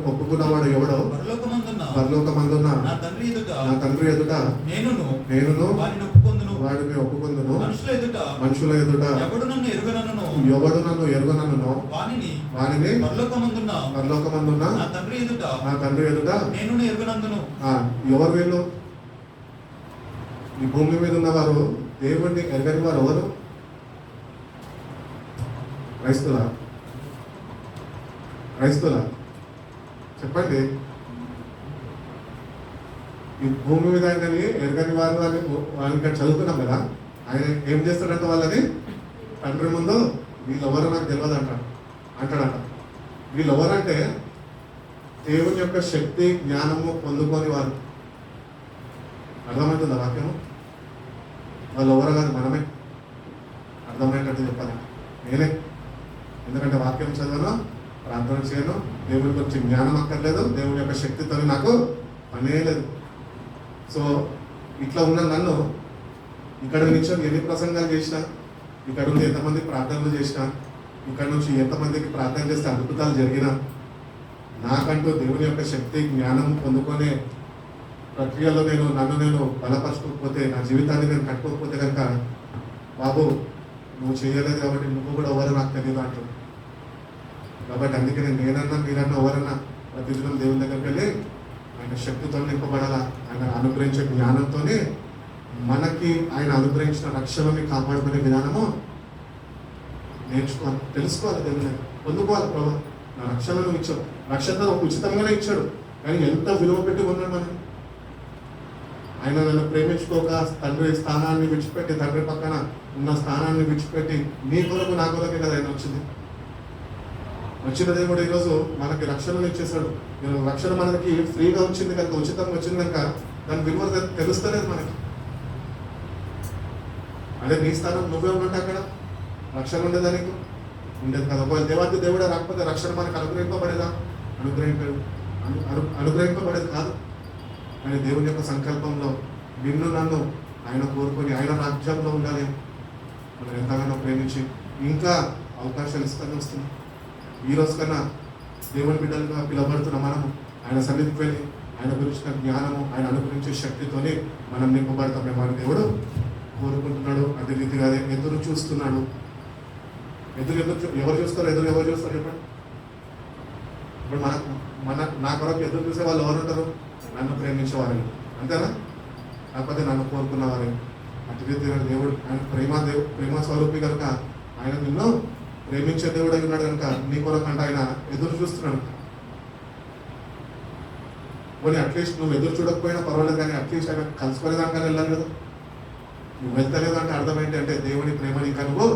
ఒప్పుకున్నవాడు ఎవడో పరలోకమందున్న నా తండ్రి ఎదుట నేనును వారిని ఒప్పుకొందును. మనుషుల ఎదుట ఎవడు నన్ను ఎరుగనను వానిని పరలోకమందున్న నా తండ్రి ఎదుట నేనును ఎరుగనందును. ఎవరు వీళ్ళు? ఈ భూమి మీద ఉన్నవారు దేవుణ్ణి ఎరగని వారు ఎవరు? క్రైస్తులా చెప్పండి. ఈ భూమి మీద ఆయనని ఎరగని వారు అని వాళ్ళకి చదువుతున్నాం కదా. ఆయన ఏం చేస్తాడంట? వాళ్ళని తండ్రి ముందు వీళ్ళెవరో నాకు తెలియదు అంటాడంట. వీళ్ళెవరంటే దేవుని యొక్క శక్తి జ్ఞానము పొందుకొని వారు. అర్థమవుతుందా వాక్యము? వాళ్ళు ఎవరో కాదు, మనమే. అర్థమయ్యేటట్టు చెప్పాలి నేనే. ఎందుకంటే వాక్యం చదవను, ప్రార్థన చేయను, దేవుని గురించి జ్ఞానం అక్కర్లేదు, దేవుని యొక్క శక్తితో నాకు పనే లేదు. సో ఇట్లా ఉన్న నన్ను ఇక్కడ నుంచి ఎన్ని ప్రసంగాలు చేసినా, ఇక్కడ నుండి ఎంతమంది ప్రార్థనలు చేసినా, ఇక్కడ నుంచి ఎంతమందికి ప్రార్థన చేస్తే అద్భుతాలు జరిగినా, నాకంటూ దేవుని యొక్క శక్తి జ్ఞానం పొందుకునే ప్రక్రియలో నన్ను నేను బలపరచుకోకపోతే, నా జీవితాన్ని నేను కట్టుకోకపోతే కనుక, బాబు నువ్వు చేయలేదు కాబట్టి నువ్వు కూడా ఎవరు నాకు తెలియదు అంటాడు. కాబట్టి అందుకే నేనన్నా మీరన్నా ఎవరన్నా ప్రతిదినం దేవుని దగ్గరికి వెళ్ళి ఆయన శక్తితో నింపబడాలా. ఆయన అనుగ్రహించే జ్ఞానంతోనే మనకి ఆయన అనుగ్రహించిన రక్షణని కాపాడుకునే విధానము నేర్చుకోవాలి, తెలుసుకోవాలి, దేవుని పొందుకోవాలి. ప్రభు నా రక్షణను ఇచ్చాడు, రక్షణ ఉచితంగానే ఇచ్చాడు, కానీ ఎంత విలువ పెట్టి ఉన్నాడు మనం. ఆయన నన్ను ప్రేమించుకోక తండ్రి స్థానాన్ని విడిచిపెట్టి, తండ్రి పక్కన ఉన్న స్థానాన్ని విడిచిపెట్టి నీ కొరకు నా కొరకే కదా ఆయన వచ్చిన దేవుడు ఈరోజు మనకి రక్షణను ఇచ్చేసాడు. రక్షణ మనకి ఫ్రీగా వచ్చింది కనుక, ఉచితంగా వచ్చింది కనుక దాని విలువ తెలుస్తలేదు మనకి. అదే నీ స్థానం నువ్వే ఉన్నట్టు అక్కడ రక్షణ ఉండేదా? నీకు ఉండేది కదా. ఒకవేళ దేవాది దేవుడే రాకపోతే రక్షణ మనకు అనుగ్రహింపబడేదా? అనుగ్రహింపబడేది కాదు. కానీ దేవుని యొక్క సంకల్పంలో నిన్ను నన్ను ఆయన కోరుకొని ఆయన రాజ్యంలో ఉండాలి. మనం ఎంతగానో ప్రేమించి ఇంకా అవకాశాలు ఇస్తానే వస్తుంది. ఈ రోజు కన్నా దేవుని బిడ్డలుగా పిలువబడుతున్న మనము ఆయన సన్నిధికి వెళ్ళి ఆయన గురించిన జ్ఞానము, ఆయన అనుగ్రహించే శక్తితోనే మనం నింపబడతామేమో అని దేవుడు కోరుకుంటున్నాడు. అదే రీతిగా ఎదురు చూస్తున్నాడు. ఎవరు చూస్తారు చెప్పండి. ఇప్పుడు నా కొరకు ఎదురు చూసే వాళ్ళు ఎవరు ఉంటారు? నన్ను ప్రేమించేవారని, అంతేనా? కాకపోతే నన్ను కోరుకున్నవారని. అటు రీతిగా దేవుడు ఆయన ప్రేమ స్వరూపి కనుక ఆయన నిన్ను ప్రేమించే దేవుడు అయి ఉన్నాడు కనుక నీ కొరకంటే ఆయన ఎదురు చూస్తున్నాడు. పోనీ అట్లీస్ట్ నువ్వు ఎదురు చూడకపోయినా పర్వాలేదు, కానీ అట్లీస్ట్ ఆయన కలుసుకునేదాకా వెళ్ళాలి కదా. నువ్వు వెళ్తలేదు అంటే అర్థం ఏంటంటే దేవుని ప్రేమని ఇంకా నువ్వు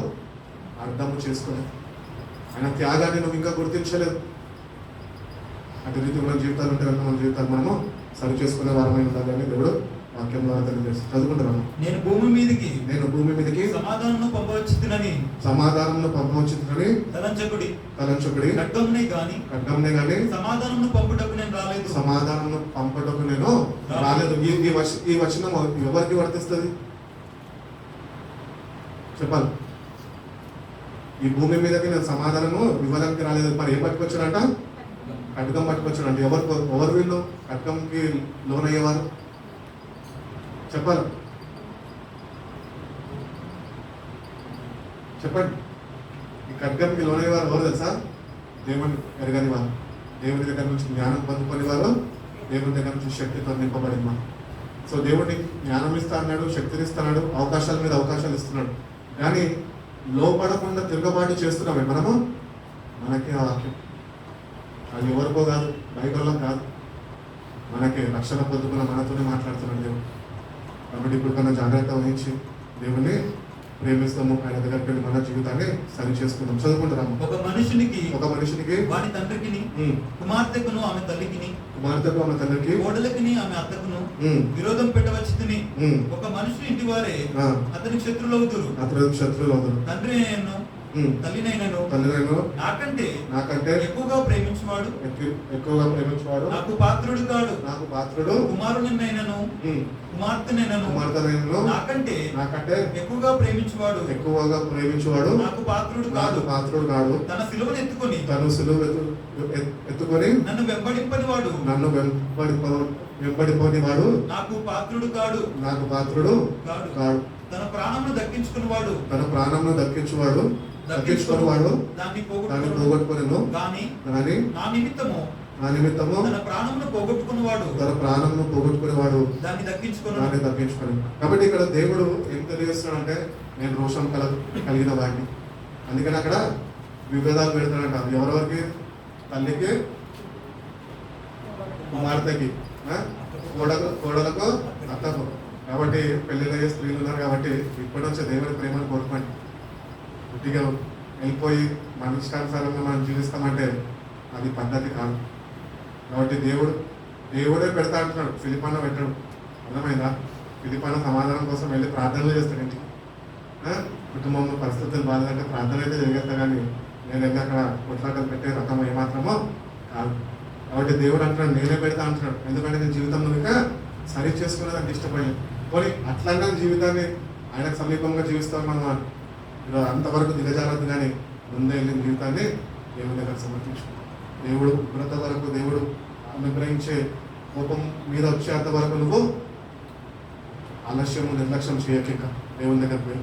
అర్థము చేసుకోలేదు, ఆయన త్యాగాన్ని నువ్వు ఇంకా గుర్తించలేదు. అటు రీతి మన జీవితాలు ఉంటే కనుక మన జీవితాలు మనము సరి చేసుకునే వారమై ఉండాలని దేవుడు వాక్యం ద్వారా తెలియజేసి చదువుకుంటున్నాను. నేను భూమి మీదకి సమాధానం పంపవచ్చునని తలంచకుడి ఖడ్గంనే గాని సమాధానం పంపుటకు నేను రాలేదు. ఈ వచనం ఎవరికి వర్తిస్తుంది చెప్పాలి? ఈ భూమి మీదకి నేను సమాధానము ఇవ్వడానికి రాలేదు. మరి ఏం పట్టుకొచ్చాడంట? ఖడ్గం పట్టుకొచ్చాడంట. ఎవరు వీళ్ళు ఖడ్గంకి లోనయ్యేవారు చెప్పాలి? చెప్పండి. ఈ ఖడ్గంకి లోనయ్యేవారు ఎవరు తెలుసా? దేవుని ఎరగని వారు, దేవుని దగ్గర నుంచి జ్ఞానం పొందుకొని వారు, దేవుని దగ్గర నుంచి శక్తితో నింపబడిన వారు. సో దేవుడిని జ్ఞానం ఇస్తా అన్నాడు, శక్తిని ఇస్తున్నాడు, అవకాశాల మీద అవకాశాలు ఇస్తున్నాడు. కానీ లోపడకుండా తిరగబాటు చేస్తున్నామే మనము. మనకి ఆ వాక్యం అది ఎవరికో కాదు, బైబిల్లో కాదు, మనకి రక్షణ పొందుకున్న మనతోనే మాట్లాడుతున్నాడు దేవుడు. కాబట్టి ఇప్పుడు కన్నా జాగ్రత్త వహించి దేవుని ప్రేమిస్తాము, ఆయన దగ్గరికి వెళ్ళి మన జీవితాన్ని సరి చేసుకుందాం. చదువుకుంటున్నాము. ఒక మనిషినికి వాడి తండ్రికి, కుమార్తెకును ఆమె తల్లికి, కోడలికి ఆమె అత్తకును విరోధం పెట్టవచ్చుని. ఒక మనిషి ఇంటి వారే అతనికి శత్రువులు అవుతారు. తండ్రి తల్లినైనను నాకంటే ఎక్కువగా ప్రేమించువాడు నాకు పాత్రుడు కాడు. కుమారునినైనను కుమార్తెనైనను నాకంటే ఎక్కువగా ప్రేమించువాడు నాకు పాత్రుడు కాడు. తన సిలువను ఎత్తుకొని నన్ను వెంబడింపని వాడు నాకు పాత్రుడు కాడు. తన ప్రాణమును దక్కించుకునేవాడు దాన్ని పోగొట్టుకొనెను. గాని నా నిమిత్తము తన ప్రాణమును పోగొట్టుకునేవాడు దాన్ని దక్కించుకొని. కాబట్టి ఇక్కడ దేవుడు ఏం తెలియజేస్తున్నాడంటే నేను రోషం కలిగిన వాడిని. అందుకని అక్కడ విభేదాలు పెడతాడంట. ఎవరెవరికి? తల్లికి, కుమార్తెకి, కోడలకు, అత్తకు. కాబట్టి పెళ్లిళ్ళయ్యే స్త్రీలు ఉన్నారు కాబట్టి ఇప్పటి నుంచే దేవుడి ప్రేమను కోరుకోండి. పుట్టిగా వెళ్ళిపోయి మన ఇష్టానుసారంగా మనం జీవిస్తామంటే అది పద్ధతి కాదు. కాబట్టి దేవుడే పెడతా అంటున్నాడు, ఫిలిపాన్న పెట్టాడు. అర్థమైందా? ఫిలిపాన్న సమాధానం కోసం వెళ్ళి ప్రార్థనలు చేస్తాడు ఇంటికి. కుటుంబంలో పరిస్థితులు బాగాలంటే ప్రార్థన అయితే జరిగేస్తా, కానీ నేను వెళ్ళి అక్కడ కొట్లాటలు పెట్టే రకం ఏమాత్రమో కాదు. కాబట్టి దేవుడు అంటున్నాడు నేనే పెడతా అంటున్నాడు. ఎందుకంటే నేను జీవితంలో ఇంకా సరి చేసుకునేదానికి ఇష్టపడలేదు. పోనీ అట్లన్నా జీవితాన్ని ఆయనకు సమీపంగా జీవిస్తాం మనం అంతవరకు దిగజారద్దు, కానీ ముందే వెళ్ళిన జీవితాన్ని దేవుని దగ్గర సమర్పించు. దేవుడు ఉగ్రత వరకు, దేవుడు అనుగ్రహించే కోపం మీద వచ్చేంత వరకు నువ్వు ఆలస్యము నిర్లక్ష్యం చేయక ఇంకా దేవుని దగ్గర పోయి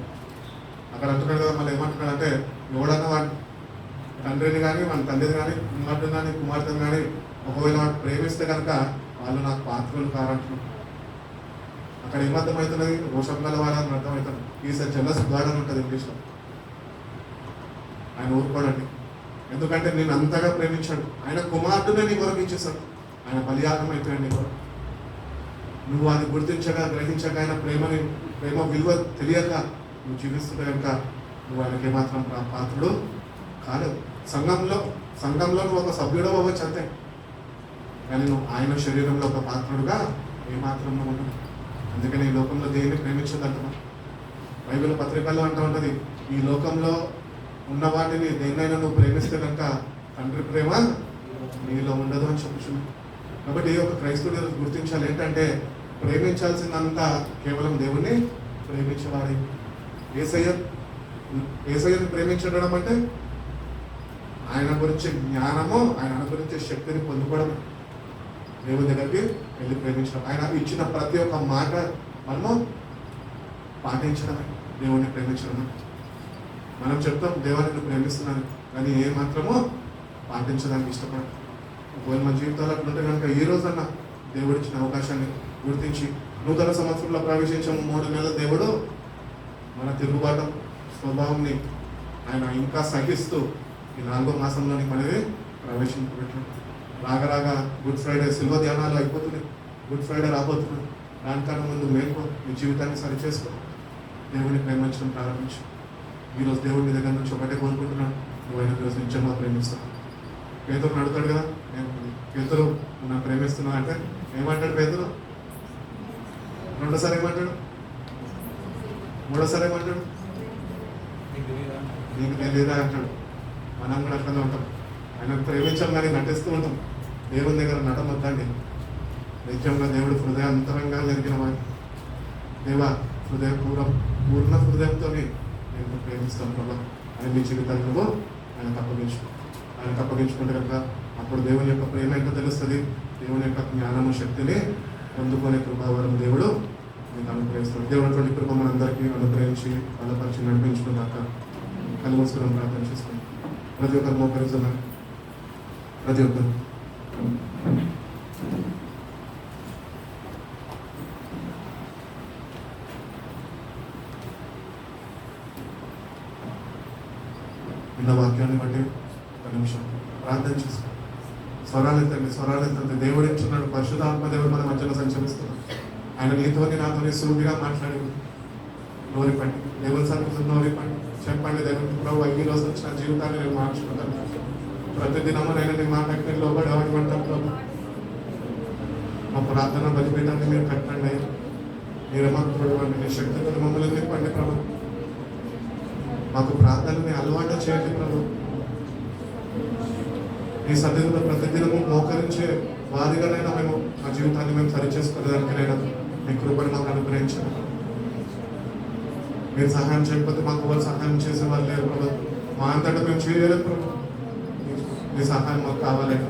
అక్కడ అంటున్నాడు కదా. మళ్ళీ ఏమంటున్నాడు అంటే ఎవడన్నా వాడి తండ్రిని కానీ వాడి తండ్రిని కానీ కుమార్తెని కానీ కుమార్తెని కానీ ఒకవేళ వాడు ప్రేమిస్తే కనుక వాళ్ళు నాకు పాత్రలు కారంటున్నాడు. అక్కడ ఏమర్థమవుతున్నది? రోషం గల వాడని అర్థమవుతుంది. ఈసారి జలస్ గాడ్ అని ఉంటుంది ఇంగ్లీష్లో. ఆయన ఊరుకోడండి, ఎందుకంటే నేను అంతగా ప్రేమించాడు. ఆయన కుమార్తెనే నీ కొరకు ఇచ్చేసాడు. ఆయన బలియాగం అయిపోయాడు నీ కొరకు. నువ్వు అది గుర్తించగా గ్రహించక ఆయన ప్రేమ విలువ తెలియక నువ్వు జీవిస్తుంటే కనుక నువ్వు ఆయనకి ఏమాత్రం పాత్రుడు కాలేదు. సంఘంలో నువ్వు ఒక సభ్యుడు అవ్వచ్చు అంతే, కానీ నువ్వు ఆయన శరీరంలో ఒక పాత్రుడుగా ఏమాత్రం నువ్వు ఉండదు. అందుకని ఈ లోకంలో దేన్ని ప్రేమించదంటున్నావు. బైబిల్ పత్రికల్లో అంటూ ఉంటుంది, ఈ లోకంలో ఉన్న వాటిని దేన్నైనా నువ్వు ప్రేమిస్తే కనుక తండ్రి ప్రేమ నీలో ఉండదు అని చెప్పుచున్నావు. కాబట్టి ఒక క్రైస్తవుడు గుర్తించాలి ఏంటంటే ప్రేమించాల్సిందంతా కేవలం దేవుణ్ణి ప్రేమించేవాడి. యేసయ్యను ప్రేమించడం అంటే ఆయన గురించి జ్ఞానము, ఆయన గురించి శక్తిని పొందుకోవడం, దేవుని దగ్గరికి వెళ్ళి ప్రేమించడం, ఆయన ఇచ్చిన ప్రతి ఒక్క మాట మనము పాటించడమే దేవుణ్ణి ప్రేమించడమే. మనం చెప్తాం దేవాన్ని ప్రేమిస్తున్నాను, కానీ ఏ మాత్రమో పాటించడానికి ఇష్టపడం. ఒకవేళ మన జీవితాలు అట్లుంటే కనుక ఈ రోజన్నా దేవుడు ఇచ్చిన అవకాశాన్ని గుర్తించి నూతన సంవత్సరంలో ప్రవేశించే 3 నెలల దేవుడు మన తిరుగుబాటు స్వభావంని ఆయన ఇంకా సహిస్తూ ఈ 4వ మాసంలోని మనది ప్రవేశింపబెట్టాడు. రాగా గుడ్ ఫ్రైడే సిల్వ ధ్యానాలు అయిపోతున్నాయి, గుడ్ ఫ్రైడే రాబోతున్నాయి. దానికన్నా ముందు మేల్కో, నీ జీవితాన్ని సరిచేసుకో, దేవుని ప్రేమించడం ప్రారంభించు. ఈరోజు దేవుడి దగ్గర నుంచి ఒకటే కోరుకుంటున్నాను, నువ్వు ఆయన ఈరోజు నిజంగా ప్రేమిస్తావు. పేతురు అడుగుతాడు కదా, పేతురు నా ప్రేమిస్తున్నా అంటే ఏమంటాడు పేతురు? రెండోసారి ఏమంటాడు? మూడోసారి ఏమంటాడు? నీకు తెలియదా అంటాడు. మనం కూడా అట్లనే ఉంటాం. ఆయన ప్రేమించాం కానీ నటిస్తూ ఉంటాం. దేవుని దగ్గర నటమొద్దండి. నిజంగా దేవుడు హృదయాంతరంగా జరిగిన వాడు. దేవా పూర్ణ హృదయంతో నేను ప్రేమిస్తాను కదా అని మీ జీవితాన్ని నువ్వు ఆయనకు అప్పగించుకుంటే కనుక అప్పుడు దేవుని యొక్క ప్రేమ ఏంటో తెలుస్తుంది. దేవుని యొక్క జ్ఞానము శక్తిని పొందుకునే కృపావరం దేవుడు మీకు అనుగ్రహిస్తాడు. దేవుడు అటువంటి కృప మనందరికీ అనుగ్రహించి బలపరిచి నడిపించుకున్నాక కళ్ళు మూసుకుని ప్రార్థన చేసుకుని ప్రతి ఒక్కరు మోకరిస్తున్నారు. ప్రతి ఒక్కరు విన్న వాక్యాన్ని బట్టి ఒక నిమిషం ప్రార్థన చేసుకోండి. స్వరాలెత్తండి. దేవుడు ఇచ్చున్నాడు. పరిశుద్ధాత్మ దేవుడు మన మధ్యలో సంచరిస్తున్నాడు. ఆయన నీతోని నాతోని సూటిగా మాట్లాడి నోరిపండి. దేవుని సన్నిధిలో నోరిపండి. చెప్పండి, దేవుని ప్రభు ఈ రోజు వచ్చిన జీవితాన్ని నేను మార్చుకుంటాను. ప్రతిదినము నేను నీ మాటకి నేను లోబడి అవ్వమంటాను ప్రభు. మా ప్రార్థన బలిపీఠాన్ని మీరు కట్టండి. మీరేమో నీ శక్తితో మమ్మల్ని నింపండి ప్రభు. మాకు ప్రార్థనని అలవాటు చేయండి ప్రభు. ఈ సన్నిధిలో ప్రతిదినము మోకరించే వారిగానైనా మేము మా జీవితాన్ని మేము సరిచేసుకునేదానికైనా మీ కృపను మాకు అనుగ్రహించండి. మీరు సహాయం చేయకపోతే మాకు వాళ్ళు సహాయం చేసే వాళ్ళు లేరు ప్రభు. మా అంతటా మేము చేయలేము ప్రభు. మీ సహాయం మాకు కావాలైనా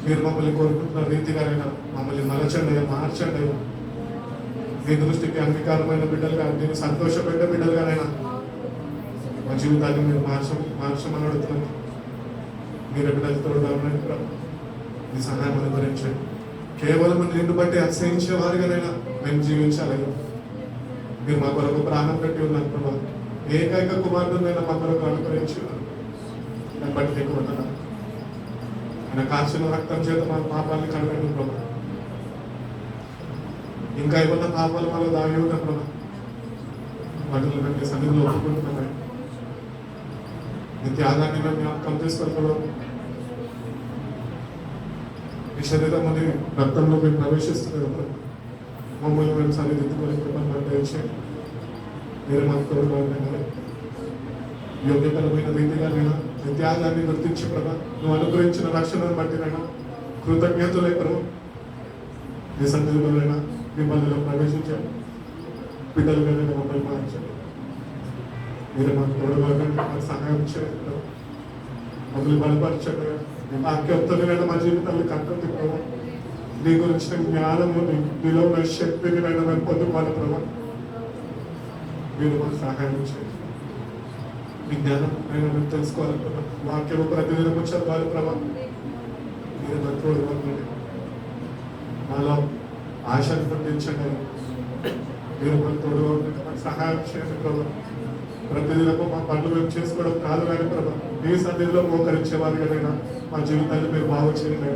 మీరు మమ్మల్ని కోరుకుంటున్న రీతిగానైనా మమ్మల్ని మలచండి, మార్చండి. మీ దృష్టికి అంగీకారమైన బిడ్డలుగా, నేను సంతోషపెట్టే బిడ్డలుగానైనా మా జీవితాన్ని మీరు మార్చమని అడుగుతున్నాను. మీరు బిడ్డలతో మీ సహాయం అనుగ్రహించండి. కేవలం నిన్ను బట్టి అసహించే వారిగానైనా మేము జీవించాలి. మీరు మా కొరకు ప్రాణం పెట్టి ఉన్నారు ప్రభా. ఏకైక కుమారుడునైనా మా కొరకు అనుగ్రహించి ఉన్నారు. దాన్ని బట్టి నీకు వందనాలు. ఆయన కాల్చిన రక్తం చేత మా పాపాన్ని కడగండి ప్రభా. ఇంకా ఏమన్నా పాపాలు మాలో దాగి ఉన్న ప్రభా, వాటిని మేము సన్నిధిలో ఒప్పుకుంటున్నాం. నీ త్యాగాన్ని మేము జ్ఞాపకం చేసుకొని ప్రభా, ఈ శరీరం అనే రక్తంలో మేము ప్రవేశిస్తున్నాం ప్రభా. మమ్మల్ని మేము సరిదిద్దుకొని కృపను దయచేయండి. మీరు మాకు తోడుగా యోగ్యకరమైన రీతిగానైనా నీ త్యాగాన్ని గుర్తించి ప్రభా, నువ్వు అనుగ్రహించిన రక్షణను బట్టినైనా కృతజ్ఞతలే ప్రభు. నీ సన్నిధిలోనైనా మిమ్మల్ని ప్రవేశించాలి. బిడ్డలుగా మమ్మల్ని మార్చండి. మీరు మాకు తోడుగా మాకు సహాయం చేయండి ప్రభు. మమ్మల్ని బలపరచండి. మీ వాక్యంతోనైనా మా జీవితాన్ని కట్టండి ప్రభు. నీ గురించిన జ్ఞానము, నీలో ఉన్న శక్తిని మేము పొందుకోవాలి ప్రభా. మీరు మాకు సహాయం చేయండి. మీ జ్ఞానం మేము తెలుసుకోవాలి ప్రభా. వాక్యము ప్రతిదినము చదవాలి ప్రభా. మీరు మాకు తోడుకోండి. మాలో ఆశను పుట్టించండి. మీరు మాకు తోడుకోండి. మాకు సహాయం చేయండి ప్రభా. ప్రతిదినము మా పనులు మేము చేసుకోవడం కాదు కానీ ప్రభా, మీ సన్నిధిలో మోకరించే వారికైనా మా జీవితాన్ని మీరు బాగు చేయండి.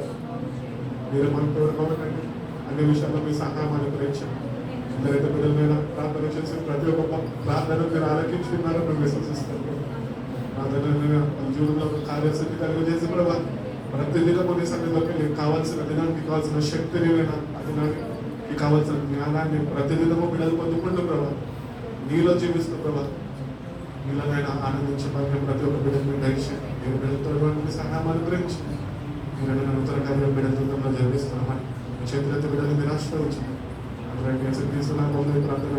మీరు మనకు తోడుకోవాలండి. అన్ని విషయాల్లో మీ సహాయం అనుగ్రహించండి. ఎందరైతే బిడ్డల మీద ప్రార్థన చేసి ప్రతి ఒక్క ప్రార్థన మీరు ఆలకించుకున్నారో మేము విశ్వసిస్తాం. ప్రార్థన జీవితంలో కార్యసిద్ధి కలుగజేసి ప్రభా, ప్రతిదినం కొన్ని సన్నిధిలోకి నీకు కావాల్సిన దినానికి కావాల్సిన శక్తిని దినానికి కావాల్సిన జ్ఞానాన్ని ప్రతిదినము బిడ్డలు పొందుకుంటూ ప్రభా, నీలో జీవిస్తూ ప్రభా, నీలోనైనా ఆనందించే భాగ్యం ప్రతి ఒక్క బిడ్డలు దయచేయండి. మీరు బిడ్డలతో సహాయం అనుగ్రహించి మీరు నూతన కార్యం బిడ్డలతో జరిగిస్తున్నామని చేతులైతే బిడ్డలు మీరు ఆశీర్వదించండి. అందరూ తీసుకున్నాము ప్రార్థన